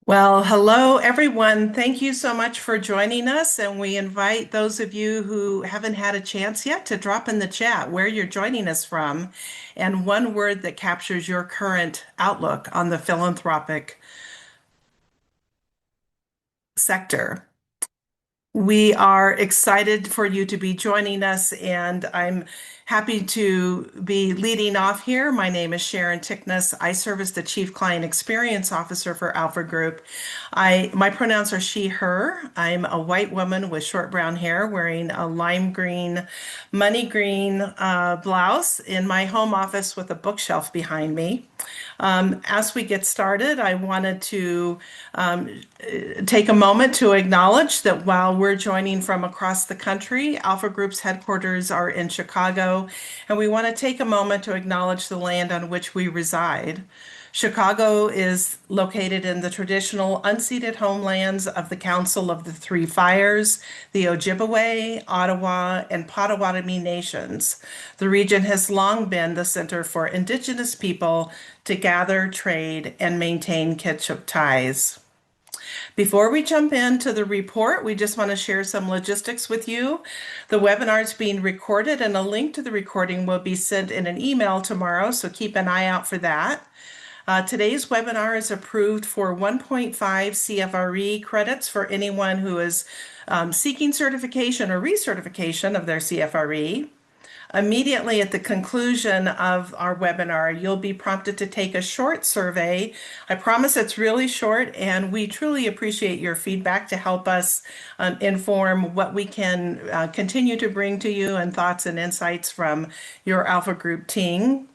Well, hello everyone. Thank you so much for joining us. And we invite those of you who haven't had a chance yet to drop in the chat where you're joining us from and one word that captures your current outlook on the philanthropic sector. We are excited for you to be joining us, and I'm happy to be leading off here. My name is Sharon Tiknis. I serve as the Chief Client Experience Officer for Alford Group. My pronouns are she, her. I'm a white woman with short brown hair wearing a lime green, money green blouse in my home office with a bookshelf behind me. As we get started, I wanted to take a moment to acknowledge that while we're joining from across the country, Alpha Group's headquarters are in Chicago, and we want to take a moment to acknowledge the land on which we reside. Chicago is located in the traditional unceded homelands of the Council of the Three Fires, the Ojibwe, Ottawa, and Potawatomi nations. The region has long been the center for Indigenous people to gather, trade, and maintain kinship ties. Before we jump into the report, we just want to share some logistics with you. The webinar is being recorded, and a link to the recording will be sent in an email tomorrow, so keep an eye out for that. Today's webinar is approved for 1.5 CFRE credits for anyone who is seeking certification or recertification of their CFRE. Immediately at the conclusion of our webinar, you'll be prompted to take a short survey. I promise it's really short, and we truly appreciate your feedback to help us inform what we can continue to bring to you and thoughts and insights from your Alpha Group team.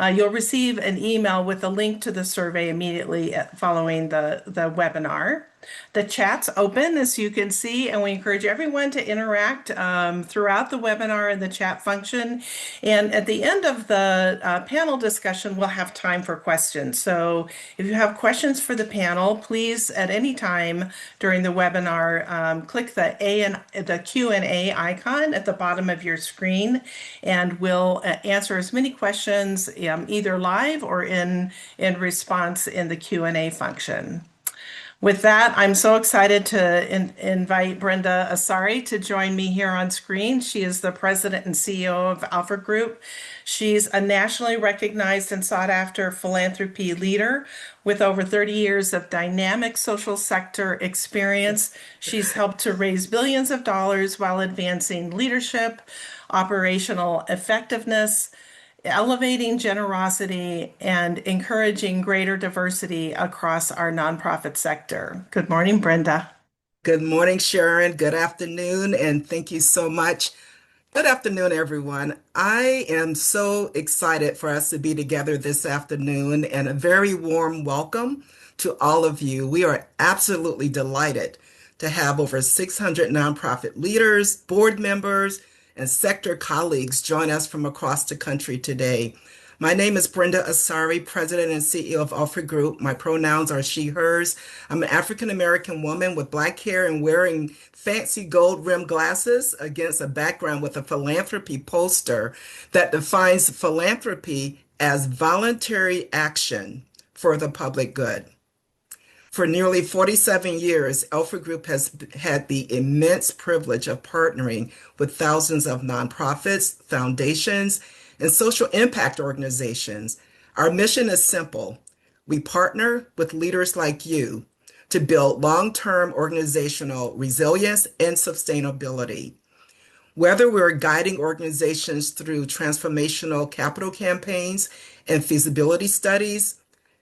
You'll receive an email with a link to the survey immediately following the webinar. The chat's open, as you can see, and we encourage everyone to interact throughout the webinar in the chat function. And at the end of the panel discussion, we'll have time for questions. So if you have questions for the panel, please at any time during the webinar, click the Q&A icon at the bottom of your screen, and we'll answer as many questions either live or in response in the Q&A function. With that, I'm so excited to invite Brenda Asare to join me here on screen. She is the president and CEO of Alford Group. She's a nationally recognized and sought after philanthropy leader with over 30 years of dynamic social sector experience. She's helped to raise billions of dollars while advancing leadership, operational effectiveness, elevating generosity, and encouraging greater diversity across our nonprofit sector. Good morning, Brenda. Good morning, Sharon. Good afternoon, and thank you so much. Good afternoon, everyone. I am so excited for us to be together this afternoon, and a very warm welcome to all of you. We are absolutely delighted to have over 600 nonprofit leaders, board members, and sector colleagues join us from across the country today. My name is Brenda Asare, President and CEO of Alford Group. My pronouns are she, hers. I'm an African American woman with black hair and wearing fancy gold rimmed glasses against a background with a philanthropy poster that defines philanthropy as voluntary action for the public good. For nearly 47 years, Alfred Group has had the immense privilege of partnering with thousands of nonprofits, foundations, and social impact organizations. Our mission is simple. We partner with leaders like you to build long-term organizational resilience and sustainability. Whether we're guiding organizations through transformational capital campaigns and feasibility studies,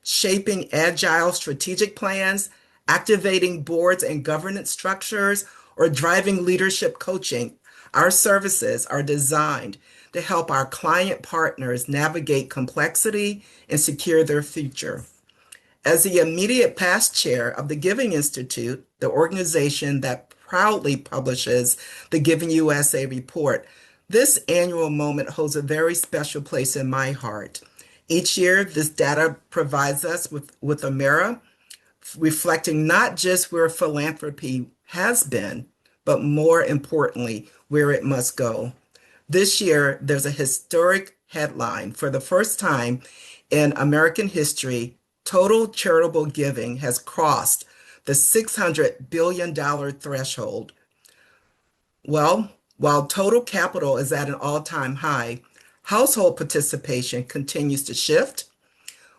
shaping agile strategic plans, activating boards and governance structures, or driving leadership coaching, our services are designed to help our client partners navigate complexity and secure their future. As the immediate past chair of the Giving Institute, the organization that proudly publishes the Giving USA report, this annual moment holds a very special place in my heart. Each year, this data provides us with a mirror reflecting not just where philanthropy has been, but more importantly, where it must go. This year, there's a historic headline. For the first time in American history, total charitable giving has crossed the $600 billion threshold. Well, while total capital is at an all-time high, household participation continues to shift.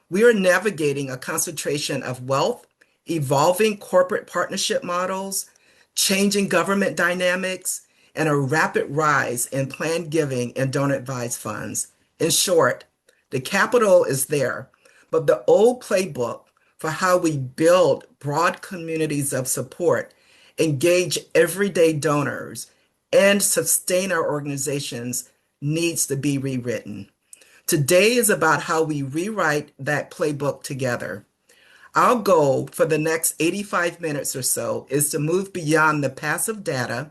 We are navigating a concentration of wealth, evolving corporate partnership models, changing government dynamics, and a rapid rise in planned giving and donor advised funds. In short, the capital is there, but the old playbook for how we build broad communities of support, engage everyday donors, and sustain our organizations needs to be rewritten. Today is about how we rewrite that playbook together. Our goal for the next 85 minutes or so is to move beyond the passive data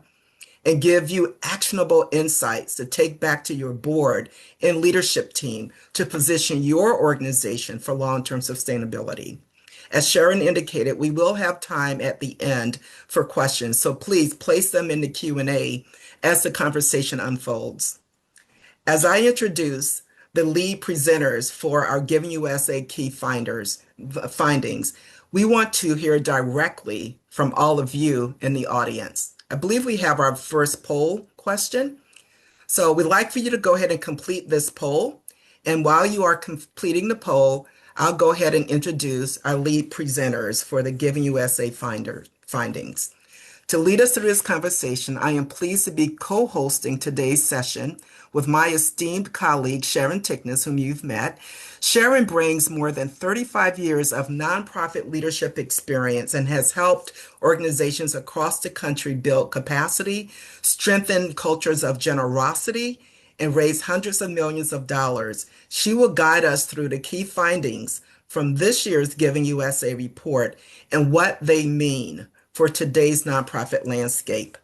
and give you actionable insights to take back to your board and leadership team to position your organization for long-term sustainability. As Sharon indicated, we will have time at the end for questions, so please place them in the Q&A as the conversation unfolds. As I introduce the lead presenters for our Giving USA key findings, we want to hear directly from all of you in the audience. I believe we have our first poll question. So we'd like for you to go ahead and complete this poll. And while you are completing the poll, I'll go ahead and introduce our lead presenters for the Giving USA findings. To lead us through this conversation, I am pleased to be co-hosting today's session with my esteemed colleague, Sharon Tiknis, whom you've met. Sharon brings more than 35 years of nonprofit leadership experience and has helped organizations across the country build capacity, strengthen cultures of generosity, and raise hundreds of millions of dollars. She will guide us through the key findings from this year's Giving USA report and what they mean for today's nonprofit landscape.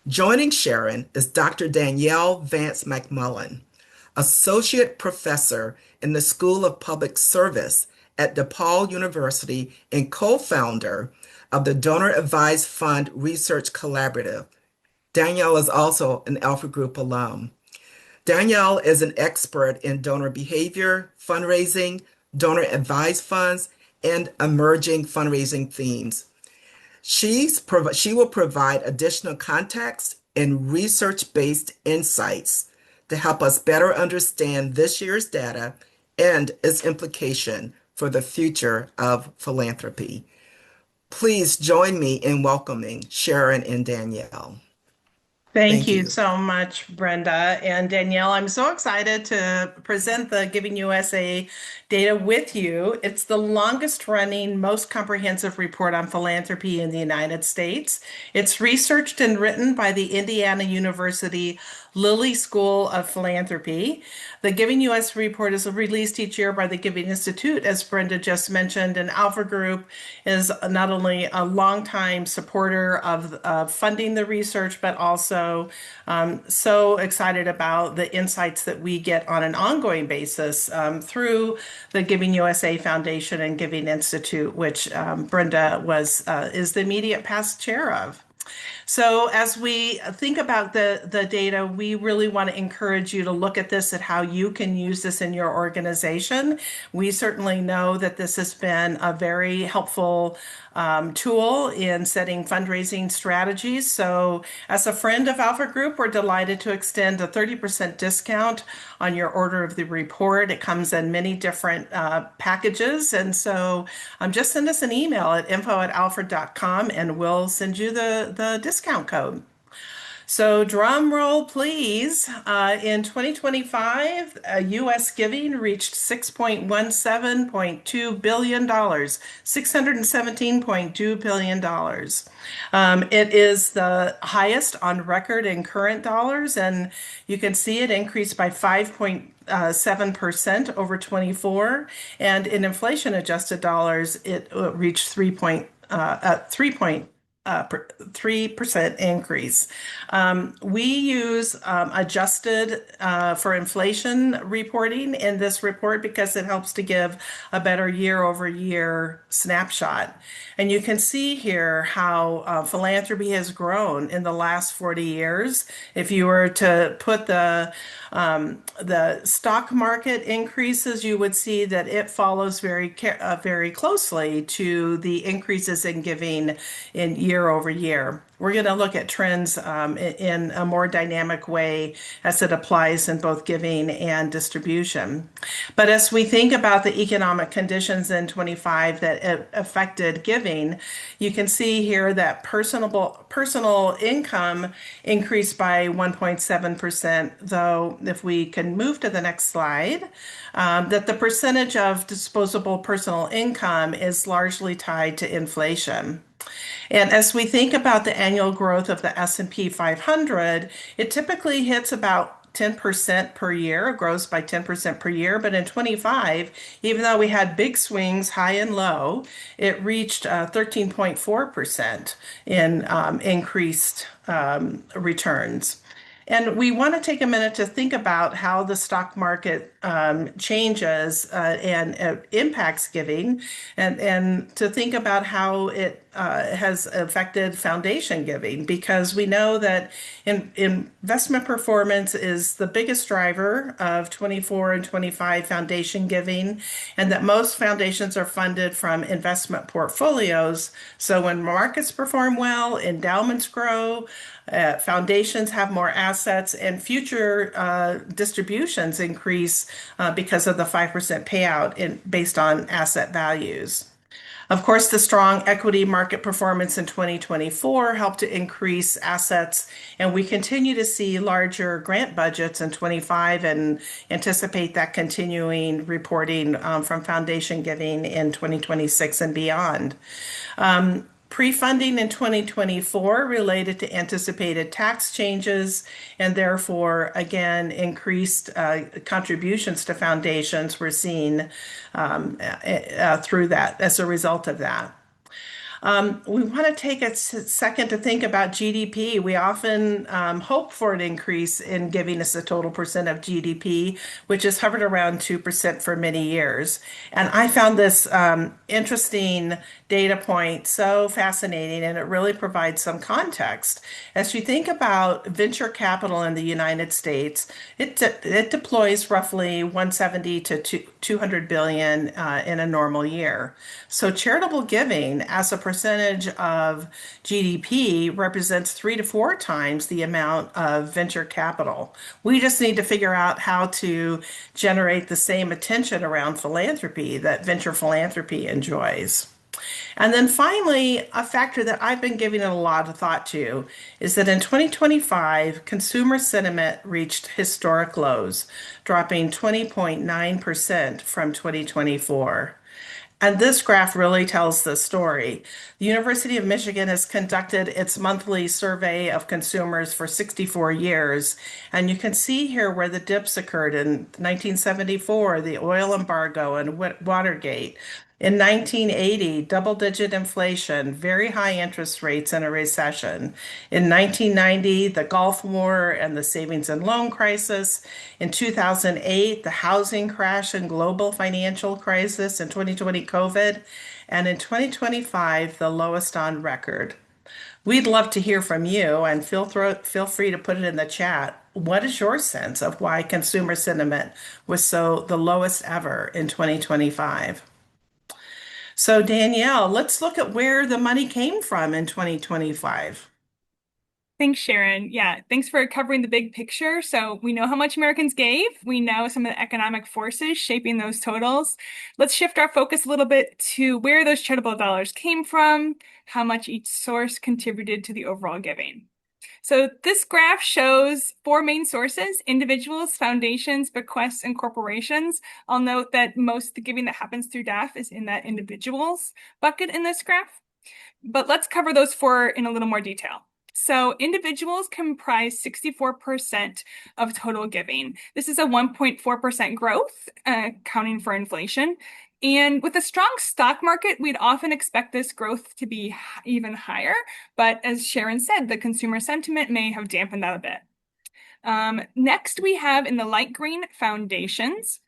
Joining Sharon is Dr. Danielle Vance-McMullen, Associate Professor in the School of Public Service at DePaul University and co-founder of the Donor Advised Fund Research Collaborative. Danielle is also an Alford Group alum. Danielle is an expert in donor behavior, fundraising, donor advised funds, and emerging fundraising themes. She will provide additional context and research-based insights to help us better understand this year's data and its implication for the future of philanthropy. Please join me in welcoming Sharon and Danielle. Thank Thank you you. so much, Brenda and Danielle. I'm so excited to present the Giving USA data with you. It's the longest running, most comprehensive report on philanthropy in the United States. It's researched and written by the Indiana University Lilly School of Philanthropy. The Giving US report is released each year by the Giving Institute, as Brenda just mentioned, and Alford Group is not only a longtime supporter of funding the research, but also so excited about the insights that we get on an ongoing basis through the Giving USA Foundation and Giving Institute, which Brenda is the immediate past chair of. So as we think about the data, we really want to encourage you to look at this, at how you can use this in your organization. We certainly know that this has been a very helpful tool in setting fundraising strategies. So as a friend of Alpha Group, we're delighted to extend a 30% discount on your order of the report. It comes in many different packages. And so just send us an email at info@alford.com and we'll send you the discount code. So drum roll, please. In 2025, U.S. giving reached $6.17.2 billion, $617.2 billion. It is the highest on record in current dollars, and you can see it increased by 5.7% over 24, and in inflation adjusted dollars, it reached 3.3%. 3% increase. We use adjusted for inflation reporting in this report because it helps to give a better year-over-year snapshot. And you can see here how philanthropy has grown in the last 40 years. If you were to put the stock market increases, you would see that it follows very closely to the increases in giving in year over year. We're going to look at trends in a more dynamic way as it applies in both giving and distribution. But as we think about the economic conditions in 25 that affected giving, you can see here that personal income increased by 1.7%, though if we can move to the next slide, that the percentage of disposable personal income is largely tied to inflation. And as we think about the annual growth of the S&P 500, it typically hits about 10% per year, grows by 10% per year. But in 25, even though we had big swings high and low, it reached 13.4% in increased returns. And we want to take a minute to think about how the stock market changes and impacts giving, and to think about how it has affected foundation giving, because we know that investment performance is the biggest driver of 24 and 25 foundation giving, and that most foundations are funded from investment portfolios. So when markets perform well, endowments grow, foundations have more assets, and future distributions increase because of the 5% payout based on asset values. Of course, the strong equity market performance in 2024 helped to increase assets, and we continue to see larger grant budgets in 25 and anticipate that continuing reporting from foundation giving in 2026 and beyond. Pre-funding in 2024 related to anticipated tax changes and therefore, again, increased contributions to foundations we're seeing through that as a result of that. We want to take a second to think about GDP. We often hope for an increase in giving us a total percent of GDP, which has hovered around 2% for many years. And I found this interesting data point so fascinating, and it really provides some context. As you think about venture capital in the United States, it deploys roughly 170 to 200 billion in a normal year. So charitable giving as a percentage of GDP represents 3 to 4 times the amount of venture capital. We just need to figure out how to generate the same attention around philanthropy that venture philanthropy enjoys. And then finally, a factor that I've been giving it a lot of thought to is that in 2025, consumer sentiment reached historic lows, dropping 20.9% from 2024. And this graph really tells the story. The University of Michigan has conducted its monthly survey of consumers for 64 years. And you can see here where the dips occurred in 1974, the oil embargo and Watergate. In 1980, double-digit inflation, very high interest rates, and a recession. In 1990, the Gulf War and the savings and loan crisis. In 2008, the housing crash and global financial crisis. In 2020, COVID. And in 2025, the lowest on record. We'd love to hear from you, and feel free to put it in the chat. What is your sense of why consumer sentiment was so the lowest ever in 2025? So Danielle, let's look at where the money came from in 2025. Thanks, Sharon. Yeah, thanks for covering the big picture. So we know how much Americans gave. We know some of the economic forces shaping those totals. Let's shift our focus a little bit to where those charitable dollars came from, how much each source contributed to the overall giving. So this graph shows 4 main sources: individuals, foundations, bequests, and corporations. I'll note that most of the giving that happens through DAF is in that individuals bucket in this graph. But let's cover those 4 in a little more detail. So individuals comprise 64% of total giving. This is a 1.4% growth, accounting for inflation. And with a strong stock market, we'd often expect this growth to be even higher. But as Sharon said, the consumer sentiment may have dampened that a bit. Next, we have in the light green foundations.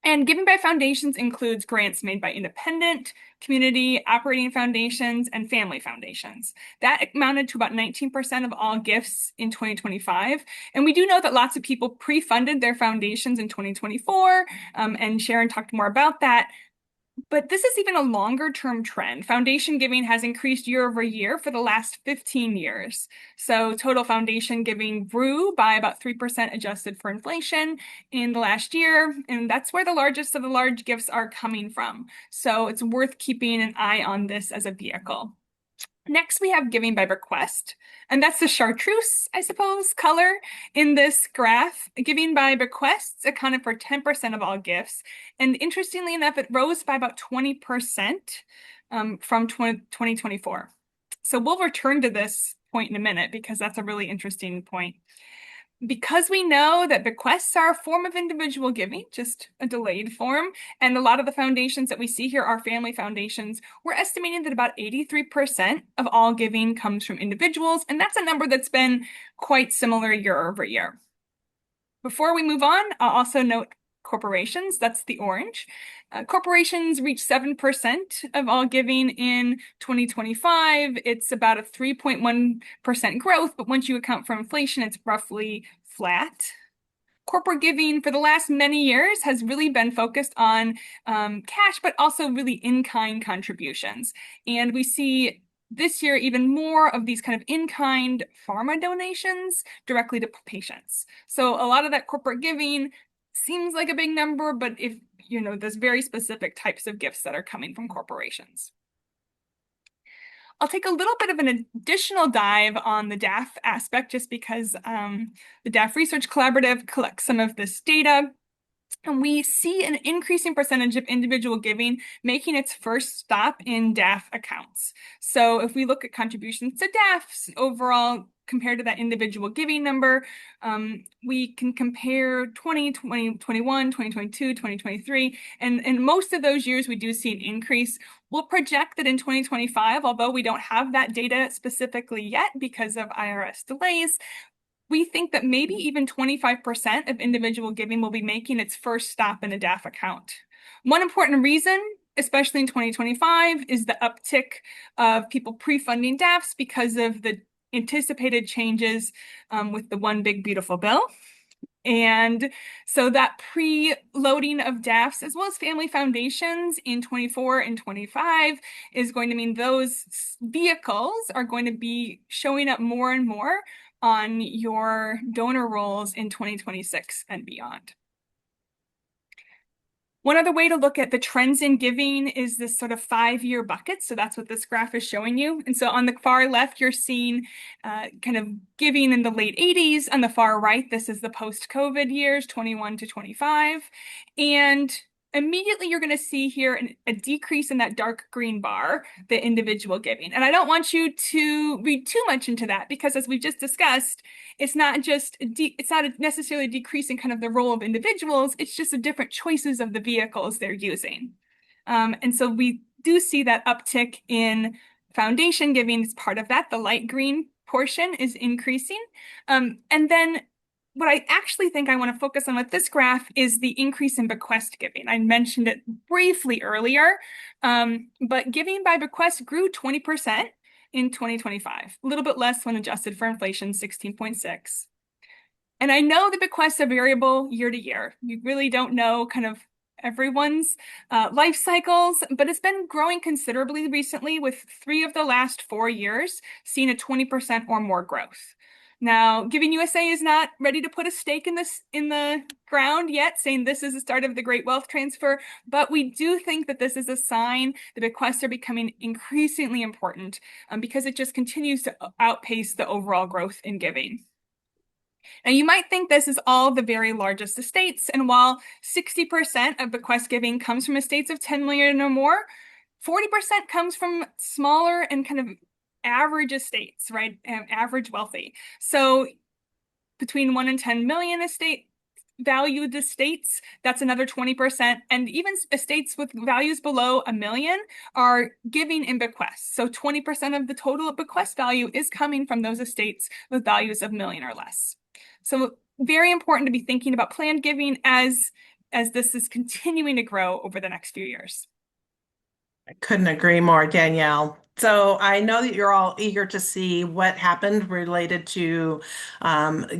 And giving by foundations includes grants made by independent, community, operating foundations, and family foundations. That amounted to about 19% of all gifts in 2025. And we do know that lots of people pre-funded their foundations in 2024, and Sharon talked more about that. But this is even a longer term trend. Foundation giving has increased year over year for the last 15 years. So total foundation giving grew by about 3% adjusted for inflation in the last year. And that's where the largest of the large gifts are coming from. So it's worth keeping an eye on this as a vehicle. Next, we have giving by bequest, and that's the chartreuse, I suppose, color in this graph. Giving by bequests accounted for 10% of all gifts, and interestingly enough, it rose by about 20% from 2024. So we'll return to this point in a minute because that's a really interesting point. Because we know that bequests are a form of individual giving, just a delayed form, and a lot of the foundations that we see here are family foundations, we're estimating that about 83% of all giving comes from individuals, and that's a number that's been quite similar year over year. Before we move on, I'll also note corporations, that's the orange. Corporations reach 7% of all giving in 2025. It's about a 3.1% growth, but once you account for inflation, it's roughly flat. Corporate giving for the last many years has really been focused on cash, but also really in-kind contributions. And we see this year even more of these kind of in-kind pharma donations directly to patients. So a lot of that corporate giving seems like a big number, but if you know, there's very specific types of gifts that are coming from corporations. I'll take a little bit of an additional dive on the DAF aspect just because the DAF Research Collaborative collects some of this data. And we see an increasing percentage of individual giving making its first stop in DAF accounts. So if we look at contributions to DAFs overall compared to that individual giving number, we can compare 2021, 2022, 2023, and in most of those years we do see an increase. We'll project that in 2025, although we don't have that data specifically yet because of IRS delays, we think that maybe even 25% of individual giving will be making its first stop in a DAF account. One important reason, especially in 2025, is the uptick of people pre-funding DAFs because of the anticipated changes with the One Big Beautiful Bill. And so that pre-loading of DAFs as well as family foundations in 24 and 25 is going to mean those vehicles are going to be showing up more and more on your donor rolls in 2026 and beyond. One other way to look at the trends in giving is this sort of 5-year bucket. So that's what this graph is showing you. And so on the far left, you're seeing kind of giving in the late 80s. On the far right, this is the post-COVID years, 21 to 25. And immediately you're going to see here a decrease in that dark green bar, the individual giving. And I don't want you to read too much into that because as we just discussed, it's not necessarily decreasing kind of the role of individuals, it's just the different choices of the vehicles they're using. And so we do see that uptick in foundation giving as part of that. The light green portion is increasing. And then what I actually think I want to focus on with this graph is the increase in bequest giving. I mentioned it briefly earlier, but giving by bequest grew 20% in 2025, a little bit less when adjusted for inflation, 16.6. And I know the bequests are variable year to year. You really don't know kind of everyone's life cycles, but it's been growing considerably recently with 3 of the last 4 years seeing a 20% or more growth. Now, Giving USA is not ready to put a stake in the ground yet, saying this is the start of the great wealth transfer, but we do think that this is a sign the bequests are becoming increasingly important because it just continues to outpace the overall growth in giving. Now, you might think this is all the very largest estates, and while 60% of bequest giving comes from estates of 10 million or more, 40% comes from smaller and kind of average estates, right? Average wealthy. So between 1 and 10 million estate valued estates, that's another 20%. And even estates with values below $1 million are giving in bequests. So 20% of the total bequest value is coming from those estates with values of $1 million or less. So very important to be thinking about planned giving as this is continuing to grow over the next few years. I couldn't agree more, Danielle. So I know that you're all eager to see what happened related to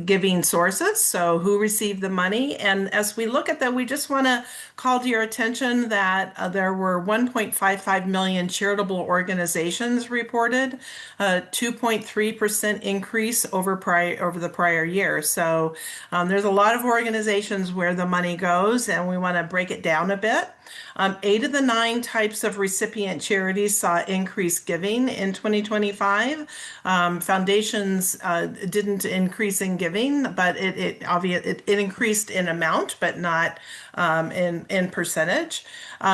giving sources. So who received the money? And as we look at that, we just want to call to your attention that there were 1.55 million charitable organizations reported, a 2.3% increase over the prior year. So there's a lot of organizations where the money goes, and we want to break it down a bit. 8 of the 9 types of recipient charities saw increased giving in 2025. Foundations didn't increase in giving, but it increased in amount, but not in percentage.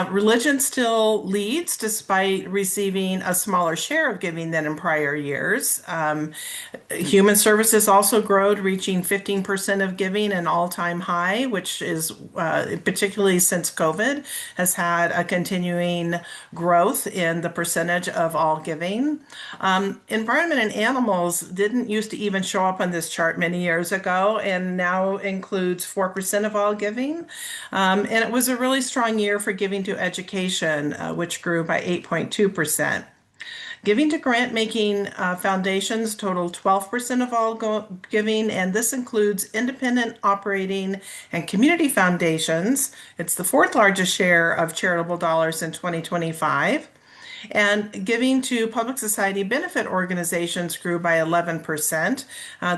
Religion still leads despite receiving a smaller share of giving than in prior years. Human services also growed, reaching 15% of giving, an all-time high, which is particularly since COVID, has had a continuing growth in the percentage of all giving. Environment and animals didn't used to even show up on this chart many years ago, and now includes 4% of all giving. And it was a really strong year for giving to education, which grew by 8.2%. Giving to grant-making foundations totaled 12% of all giving, and this includes independent operating and community foundations. It's the fourth largest share of charitable dollars in 2025. And giving to public society benefit organizations grew by 11%.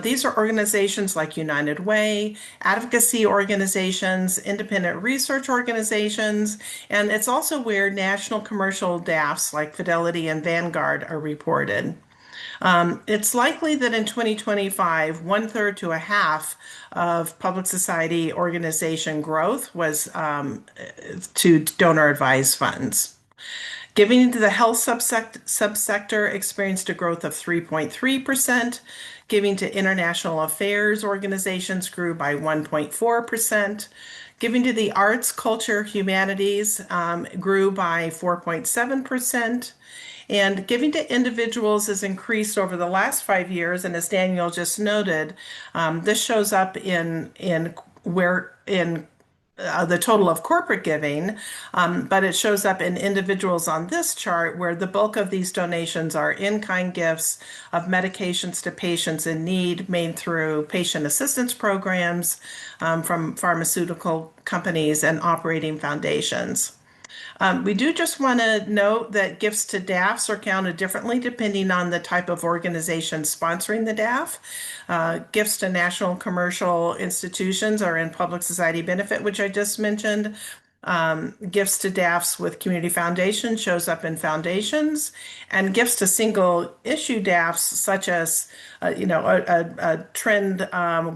These are organizations like United Way, advocacy organizations, independent research organizations, and it's also where national commercial DAFs like Fidelity and Vanguard are reported. It's likely that in 2025, 1/3 to a half of public society organization growth was to donor advised funds. Giving to the health subsector experienced a growth of 3.3%. Giving to international affairs organizations grew by 1.4%. Giving to the arts, culture, humanities grew by 4.7%. And giving to individuals has increased over the last 5 years. And as Danielle just noted, this shows up in the total of corporate giving, but it shows up in individuals on this chart where the bulk of these donations are in-kind gifts of medications to patients in need made through patient assistance programs from pharmaceutical companies and operating foundations. We do just want to note that gifts to DAFs are counted differently depending on the type of organization sponsoring the DAF. Gifts to national commercial institutions are in public society benefit, which I just mentioned. Gifts to DAFs with community foundations shows up in foundations, and gifts to single issue DAFs, such as a trend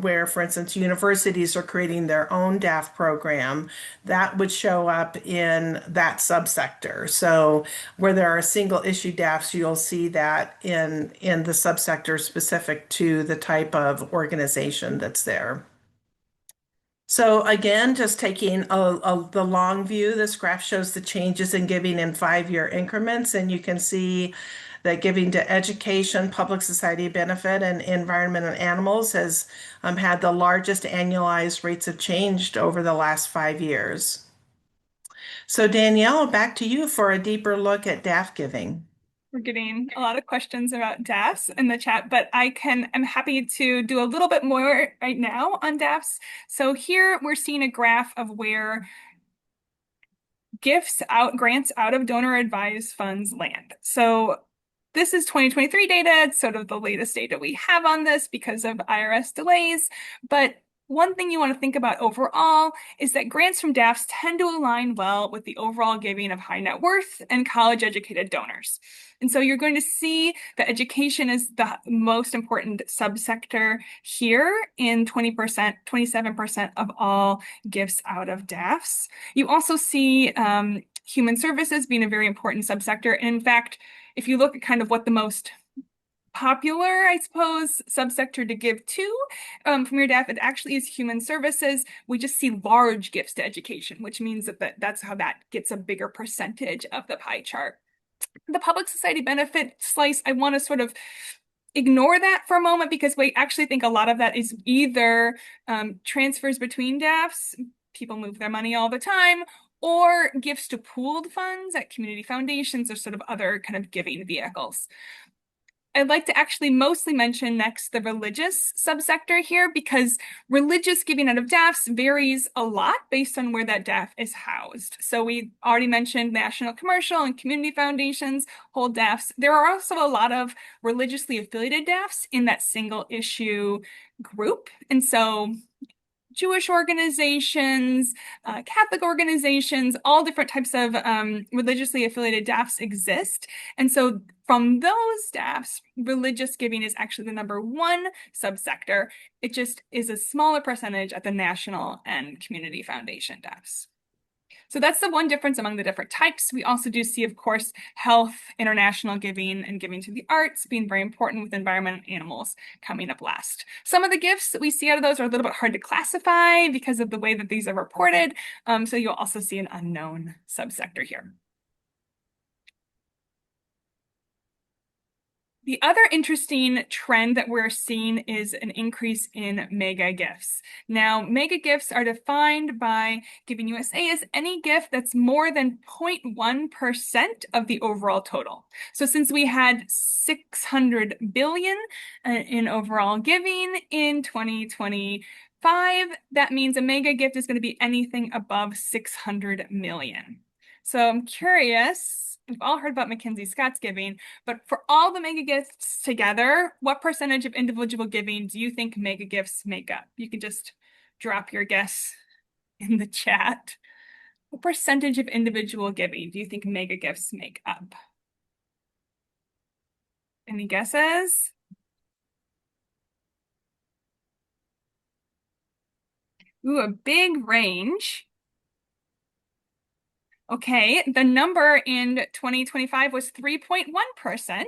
where, for instance, universities are creating their own DAF program, that would show up in that subsector. So where there are single issue DAFs, you'll see that in the subsector specific to the type of organization that's there. So again, just taking the long view, this graph shows the changes in giving in 5-year increments, and you can see that giving to education, public society benefit, and environment and animals has had the largest annualized rates of change over the last 5 years. So Danielle, back to you for a deeper look at DAF giving. We're getting a lot of questions about DAFs in the chat, but I'm happy to do a little bit more right now on DAFs. So here we're seeing a graph of where grants out of donor advised funds land. So this is 2023 data. It's sort of the latest data we have on this because of IRS delays, but one thing you want to think about overall is that grants from DAFs tend to align well with the overall giving of high net worth and college educated donors. And so you're going to see that education is the most important subsector here in 20%, 27% of all gifts out of DAFs. You also see human services being a very important subsector. And in fact, if you look at kind of what the most popular, I suppose, subsector to give to from your DAF, it actually is human services. We just see large gifts to education, which means that's how that gets a bigger percentage of the pie chart. The public society benefit slice, I want to sort of ignore that for a moment because we actually think a lot of that is either transfers between DAFs, people move their money all the time, or gifts to pooled funds at community foundations or sort of other kind of giving vehicles. I'd like to actually mostly mention next the religious subsector here because religious giving out of DAFs varies a lot based on where that DAF is housed. So we already mentioned national commercial and community foundations hold DAFs. There are also a lot of religiously affiliated DAFs in that single issue group. And so Jewish organizations, Catholic organizations, all different types of religiously affiliated DAFs exist. And so from those DAFs, religious giving is actually the #1 subsector. It just is a smaller percentage at the national and community foundation DAFs. So that's the one difference among the different types. We also do see, of course, health, international giving, and giving to the arts being very important with environment and animals coming up last. Some of the gifts that we see out of those are a little bit hard to classify because of the way that these are reported. So you'll also see an unknown subsector here. The other interesting trend that we're seeing is an increase in mega gifts. Now, mega gifts are defined by Giving USA as any gift that's more than 0.1% of the overall total. So since we had 600 billion in overall giving in 2025, that means a mega gift is going to be anything above 600 million. So I'm curious, we've all heard about Mackenzie Scott's giving, but for all the mega gifts together, what percentage of individual giving do you think mega gifts make up? You can just drop your guess in the chat. What percentage of individual giving do you think mega gifts make up? Any guesses? Ooh, a big range. Okay, the number in 2025 was 3.1%.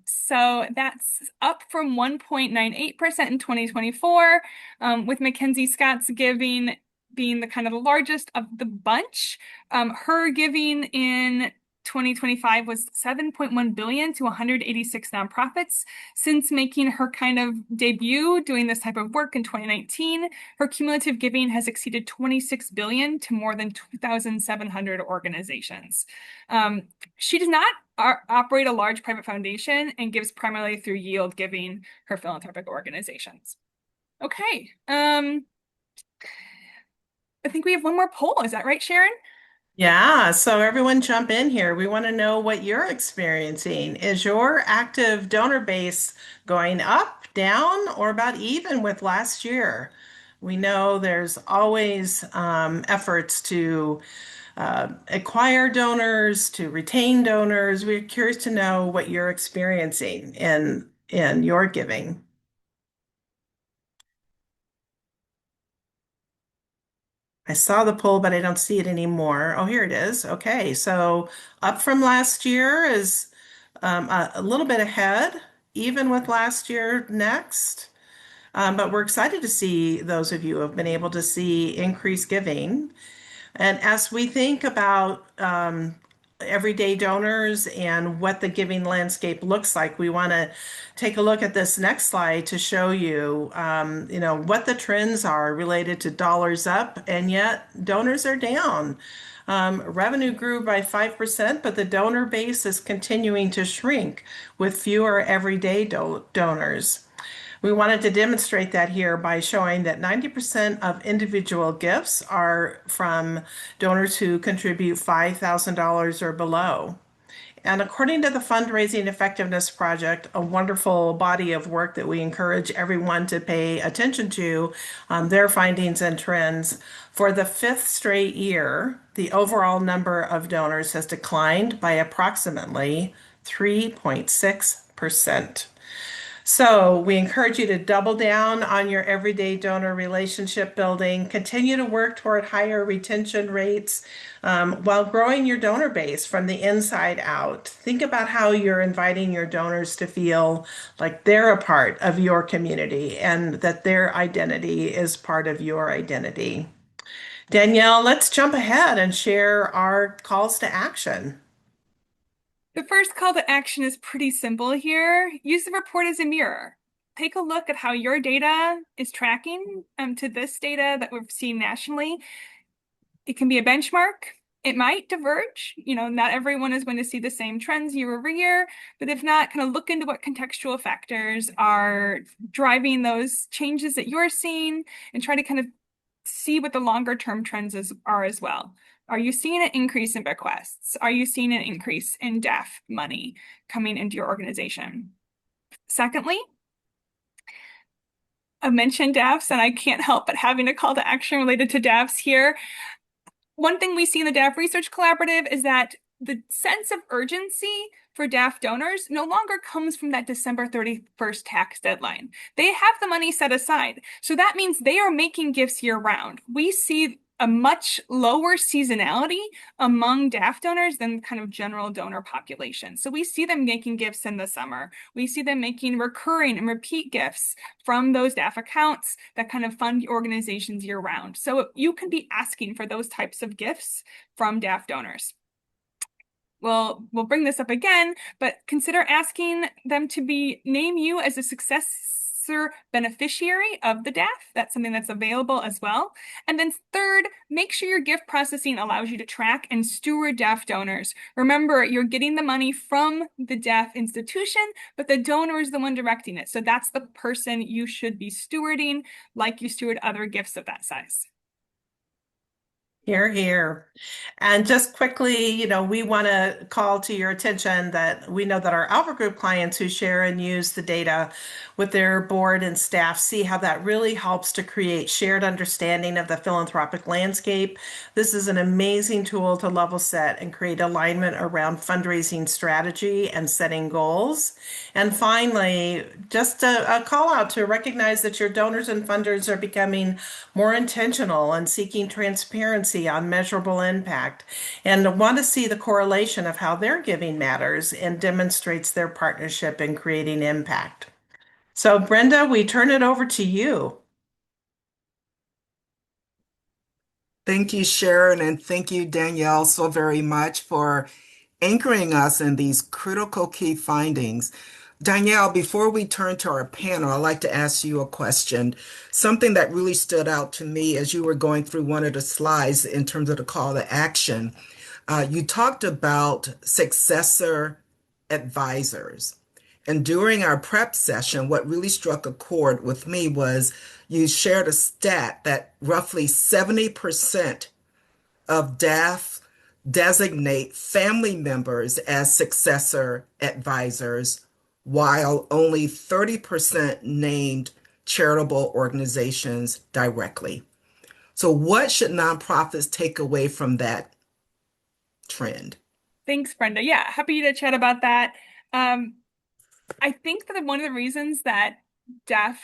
So that's up from 1.98% in 2024, with Mackenzie Scott's giving being the kind of the largest of the bunch. Her giving in 2025 was 7.1 billion to 186 nonprofits. Since making her kind of debut doing this type of work in 2019, her cumulative giving has exceeded 26 billion to more than 2,700 organizations. She does not operate a large private foundation and gives primarily through yield giving her philanthropic organizations. Okay. I think we have one more poll. Is that right, Sharon? Yeah, so everyone jump in here. We want to know what you're experiencing. Is your active donor base going up, down, or about even with last year? We know there's always efforts to acquire donors, to retain donors. We're curious to know what you're experiencing in your giving. I saw the poll, but I don't see it anymore. Oh, here it is. Okay, so up from last year is a little bit ahead, even with last year next. But we're excited to see those of you who have been able to see increased giving. And as we think about everyday donors and what the giving landscape looks like, we want to take a look at this next slide to show you, what the trends are related to dollars up, and yet donors are down. Revenue grew by 5%, but the donor base is continuing to shrink with fewer everyday donors. We wanted to demonstrate that here by showing that 90% of individual gifts are from donors who contribute $5,000 or below. And according to the Fundraising Effectiveness Project, a wonderful body of work that we encourage everyone to pay attention to, their findings and trends, for the 5th straight year, the overall number of donors has declined by approximately 3.6%. So we encourage you to double down on your everyday donor relationship building, continue to work toward higher retention rates while growing your donor base from the inside out. Think about how you're inviting your donors to feel like they're a part of your community and that their identity is part of your identity. Danielle, let's jump ahead and share our calls to action. The first call to action is pretty simple here. Use the report as a mirror. Take a look at how your data is tracking to this data that we've seen nationally. It can be a benchmark. It might diverge. Not everyone is going to see the same trends year over year, but if not, kind of look into what contextual factors are driving those changes that you're seeing and try to kind of see what the longer term trends are as well. Are you seeing an increase in bequests? Are you seeing an increase in DAF money coming into your organization? Secondly, I mentioned DAFs, and I can't help but having a call to action related to DAFs here. One thing we see in the DAF Research Collaborative is that the sense of urgency for DAF donors no longer comes from that December 31st tax deadline. They have the money set aside. So that means they are making gifts year round. We see a much lower seasonality among DAF donors than kind of general donor population. So we see them making gifts in the summer. We see them making recurring and repeat gifts from those DAF accounts that kind of fund organizations year round. So you can be asking for those types of gifts from DAF donors. Well, we'll bring this up again, but consider asking them to name you as a successor beneficiary of the DAF. That's something that's available as well. And then third, make sure your gift processing allows you to track and steward DAF donors. Remember, you're getting the money from the DAF institution, but the donor is the one directing it. So that's the person you should be stewarding, like you steward other gifts of that size. Here, here. And just quickly, we want to call to your attention that we know that our Alpha Group clients who share and use the data with their board and staff see how that really helps to create shared understanding of the philanthropic landscape. This is an amazing tool to level set and create alignment around fundraising strategy and setting goals. And finally, just a call out to recognize that your donors and funders are becoming more intentional and seeking transparency on measurable impact and want to see the correlation of how their giving matters and demonstrates their partnership in creating impact. So, Brenda, we turn it over to you. Thank you, Sharon, and thank you, Danielle, so very much for anchoring us in these critical key findings. Danielle, before we turn to our panel, I'd like to ask you a question. Something that really stood out to me as you were going through one of the slides in terms of the call to action, you talked about successor advisors. And during our prep session, what really struck a chord with me was you shared a stat that roughly 70% of DAF designate family members as successor advisors, while only 30% named charitable organizations directly. So, what should nonprofits take away from that trend? Thanks, Brenda. Yeah, happy to chat about that. I think that one of the reasons that DAF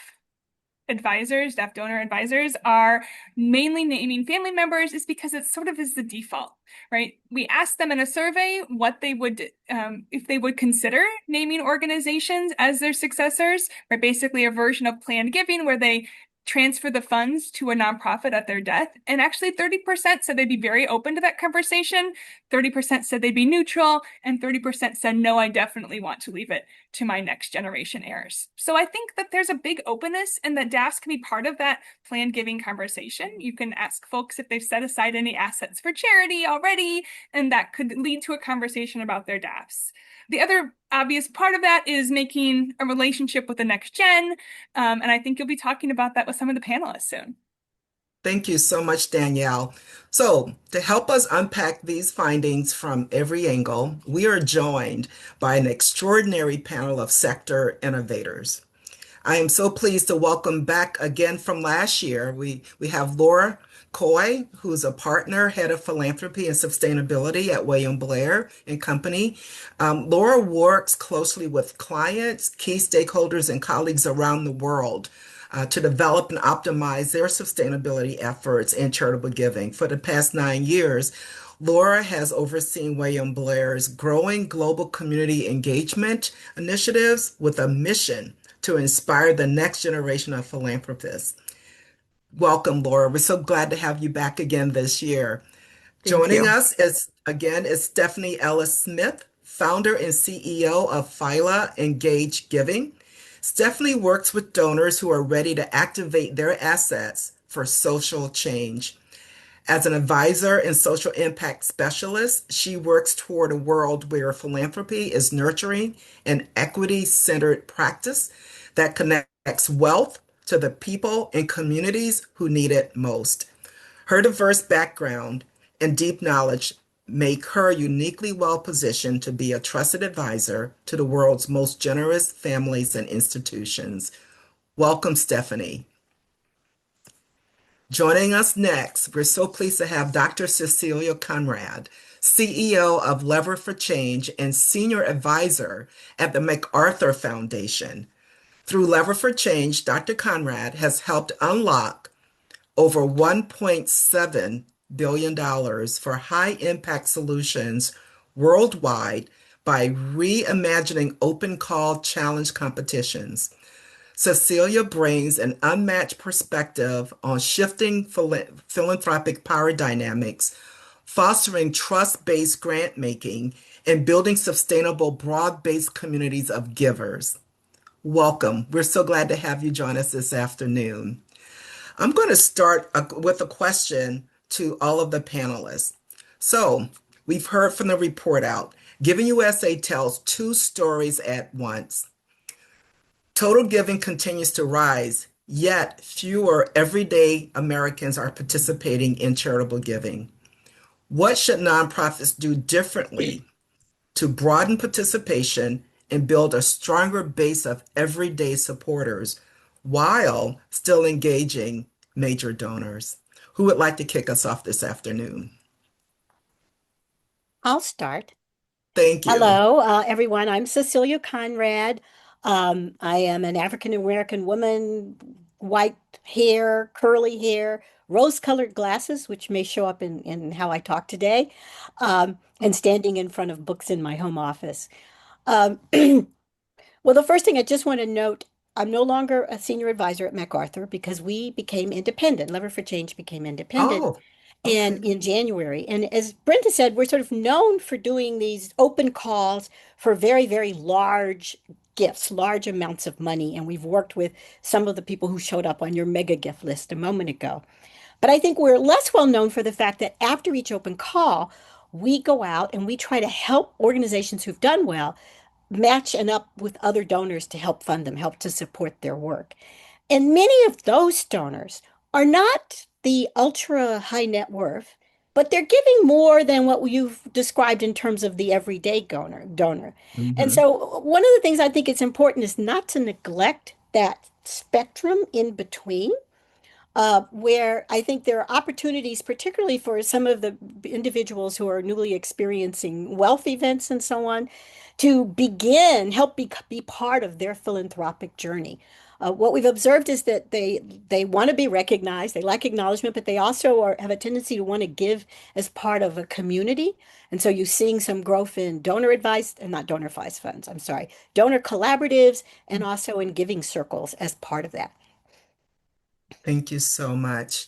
DAF donor advisors are mainly naming family members is because it sort of is the default, right? We asked them in a survey what they would, if they would consider naming organizations as their successors, right? Basically a version of planned giving where they transfer the funds to a nonprofit at their death. And actually 30% said they'd be very open to that conversation. 30% said they'd be neutral, and 30% said, no, I definitely want to leave it to my next generation heirs. So I think that there's a big openness and that DAFs can be part of that planned giving conversation. You can ask folks if they've set aside any assets for charity already, and that could lead to a conversation about their DAFs. The other obvious part of that is making a relationship with the next gen. And I think you'll be talking about that with some of the panelists soon. Thank you so much, Danielle. So, to help us unpack these findings from every angle, we are joined by an extraordinary panel of sector innovators. I am so pleased to welcome back again from last year. We have Laura Coy, who's a partner, head of philanthropy and sustainability at William Blair and Company. Laura works closely with clients, key stakeholders, and colleagues around the world to develop and optimize their sustainability efforts in charitable giving. For the past 9 years, Laura has overseen William Blair's growing global community engagement initiatives with a mission to inspire the next generation of philanthropists. Welcome, Laura. We're so glad to have you back again this year. Thank Joining you. us is Stephanie Ellis Smith, founder and CEO of Phīla Engage Giving. Stephanie works with donors who are ready to activate their assets for social change. As an advisor and social impact specialist, she works toward a world where philanthropy is nurturing an equity-centered practice that connects wealth to the people and communities who need it most. Her diverse background and deep knowledge make her uniquely well positioned to be a trusted advisor to the world's most generous families and institutions. Welcome, Stephanie. Joining us next, we're so pleased to have Dr. Cecelia Conrad, CEO of Lever for Change and Senior Advisor at the MacArthur Foundation. Through Lever for Change, Dr. Conrad has helped unlock over $1.7 billion for high impact solutions worldwide by reimagining open call challenge competitions. Cecelia brings an unmatched perspective on shifting philanthropic power dynamics, fostering trust-based grant making, and building sustainable, broad-based communities of givers. Welcome. We're so glad to have you join us this afternoon. I'm going to start with a question to all of the panelists. So, we've heard from the report out. Giving USA tells two stories at once. Total giving continues to rise, yet fewer everyday Americans are participating in charitable giving. What should nonprofits do differently to broaden participation and build a stronger base of everyday supporters while still engaging major donors? Who would like to kick us off this afternoon? I'll start. Thank you. Hello, everyone. I'm Cecelia Conrad. I am an African American woman, white hair, curly hair, rose-colored glasses, which may show up in how I talk today, and standing in front of books in my home office. Um, well, the first thing I just want to note, I'm no longer a senior advisor at MacArthur because we became independent. Lever for Change became independent Oh, and okay. in January. And as Brenda said, we're sort of known for doing these open calls for very, very large gifts, large amounts of money. And we've worked with some of the people who showed up on your mega gift list a moment ago. But I think we're less well known for the fact that after each open call, we go out and we try to help organizations who've done well match and up with other donors to help fund them, help to support their work. And many of those donors are not the ultra high net worth, but they're giving more than what you've described in terms of the everyday donor. And Mhm. so one of the things I think it's important is not to neglect that spectrum in between where I think there are opportunities, particularly for some of the individuals who are newly experiencing wealth events and so on, to help be part of their philanthropic journey. What we've observed is that they want to be recognized, they like acknowledgement, but they also have a tendency to want to give as part of a community. And so you're seeing some growth in donor advice, and not donor advice funds, I'm sorry, donor collaboratives, and also in giving circles as part of that. Thank you so much.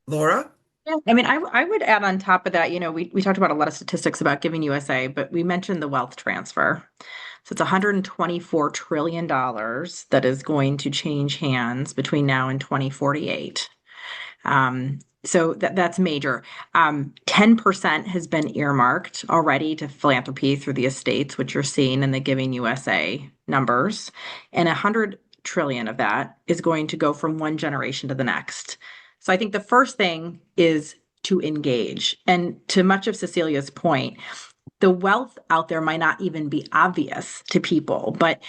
Laura? Yeah, I mean, I would add on top of that, we talked about a lot of statistics about Giving USA, but we mentioned the wealth transfer. So it's $124 trillion that is going to change hands between now and 2048. So that's major. 10% has been earmarked already to philanthropy through the estates, which you're seeing in the Giving USA numbers. And 100 trillion of that is going to go from one generation to the next. So I think the first thing is to engage. And to much of Cecilia's point, the wealth out there might not even be obvious to people, but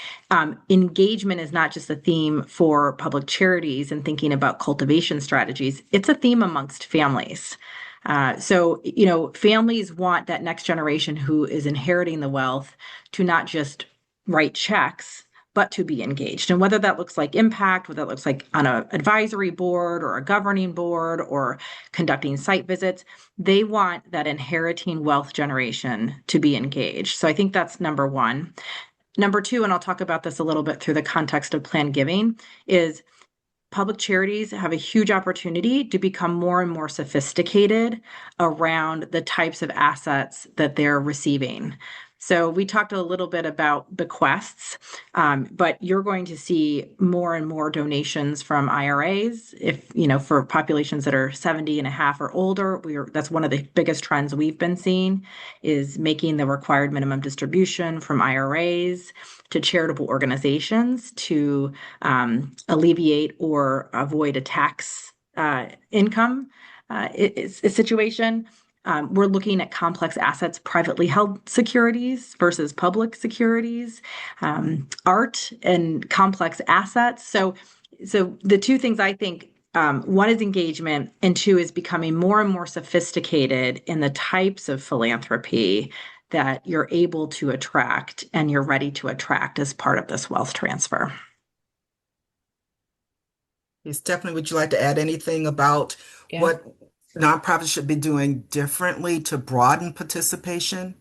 engagement is not just a theme for public charities and thinking about cultivation strategies. It's a theme amongst families. Families want that next generation who is inheriting the wealth to not just write checks, but to be engaged. And whether that looks like impact, whether that looks like on an advisory board or a governing board or conducting site visits, they want that inheriting wealth generation to be engaged. So I think that's number one. Number two, and I'll talk about this a little bit through the context of planned giving, is public charities have a huge opportunity to become more and more sophisticated around the types of assets that they're receiving. So we talked a little bit about bequests, but you're going to see more and more donations from IRAs. For populations that are 70 and a half or older, that's one of the biggest trends we've been seeing is making the required minimum distribution from IRAs to charitable organizations to alleviate or avoid a tax income situation. We're looking at complex assets, privately held securities versus public securities, art and complex assets. So the two things I think, one is engagement, and two is becoming more and more sophisticated in the types of philanthropy that you're able to attract and you're ready to attract as part of this wealth transfer. Stephanie, would you like to add anything about Yeah. what nonprofits should be doing differently to broaden participation?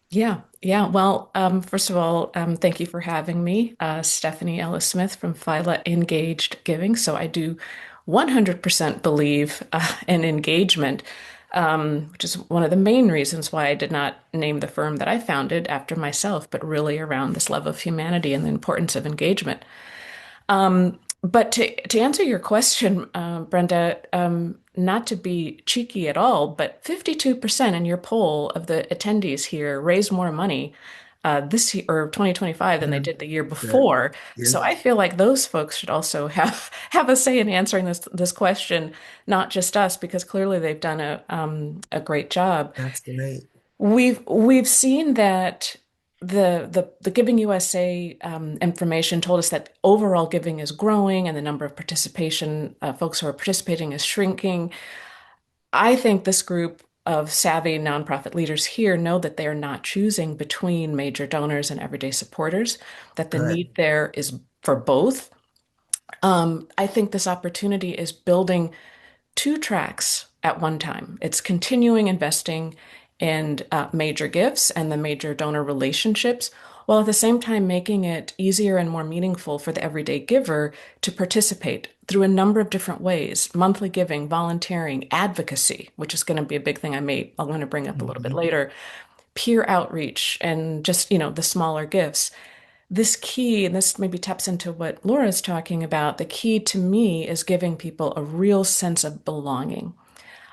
Yeah. Well, first of all, thank you for having me. Stephanie Ellis Smith from Phīla Engaged Giving. So I do 100% believe in engagement, which is one of the main reasons why I did not name the firm that I founded after myself, but really around this love of humanity and the importance of engagement. But to answer your question, Brenda, not to be cheeky at all, but 52% in your poll of the attendees here raised more money this year or 2025 than they did the year before. Yeah. So I feel like those folks should also have a say in answering this question, not just us, because clearly they've done a great job. That's great. We've seen that the Giving USA information told us that overall giving is growing and the number of folks who are participating is shrinking. I think this group of savvy nonprofit leaders here know that they are not choosing between major donors and everyday supporters, that the Good. need there is for both. I think this opportunity is building two tracks at one time. It's continuing investing in major gifts and the major donor relationships, while at the same time making it easier and more meaningful for the everyday giver to participate through a number of different ways: monthly giving, volunteering, advocacy, which is going to be a big thing I'm going to bring up a little bit later, peer outreach, and just, the smaller gifts. This key, and this maybe taps into what Laura's talking about, the key to me is giving people a real sense of belonging.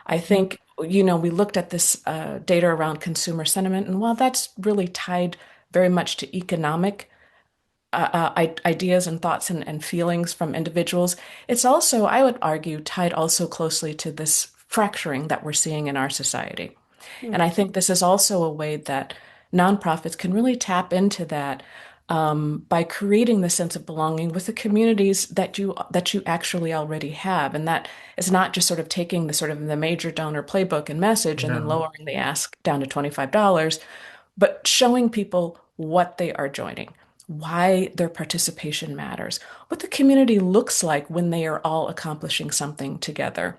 I think, we looked at this data around consumer sentiment, and while that's really tied very much to economic ideas and thoughts and feelings from individuals, it's also, I would argue, tied also closely to this fracturing that we're seeing in our society. And I think this is also a way that nonprofits can really tap into that by creating the sense of belonging with the communities that you actually already have, and that is not just sort of taking the major donor playbook and message and then lowering the ask down to $25, but showing people what they are joining, why their participation matters, what the community looks like when they are all accomplishing something together.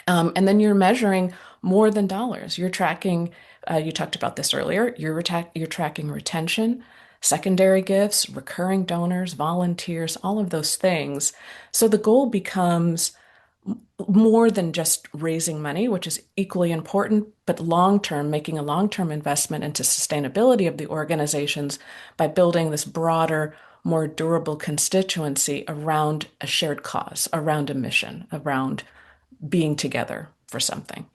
And then you're measuring more than dollars. You're tracking, you talked about this earlier, you're tracking retention, secondary gifts, recurring donors, volunteers, all of those things. So the goal becomes more than just raising money, which is equally important, but long-term, making a long-term investment into sustainability of the organizations by building this broader, more durable constituency around a shared cause, around a mission, around being together for something.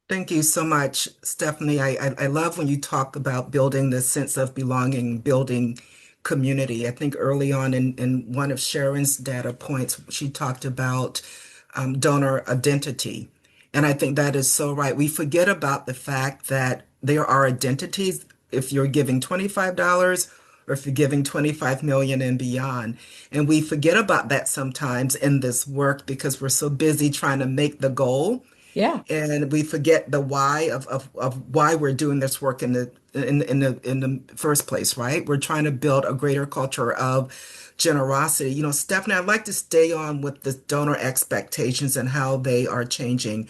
Thank you so much, Stephanie. I love when you talk about building this sense of belonging, building community. I think early on in one of Sharon's data points, she talked about donor identity. And I think that is so right. We forget about the fact that they are our identities. If you're giving $25 or if you're giving 25 million and beyond. And we forget about that sometimes in this work because we're so busy trying to make the goal Yeah. and we forget the why of why we're doing this work in the first place, right? We're trying to build a greater culture of generosity. You know, Stephanie, I'd like to stay on with the donor expectations and how they are changing.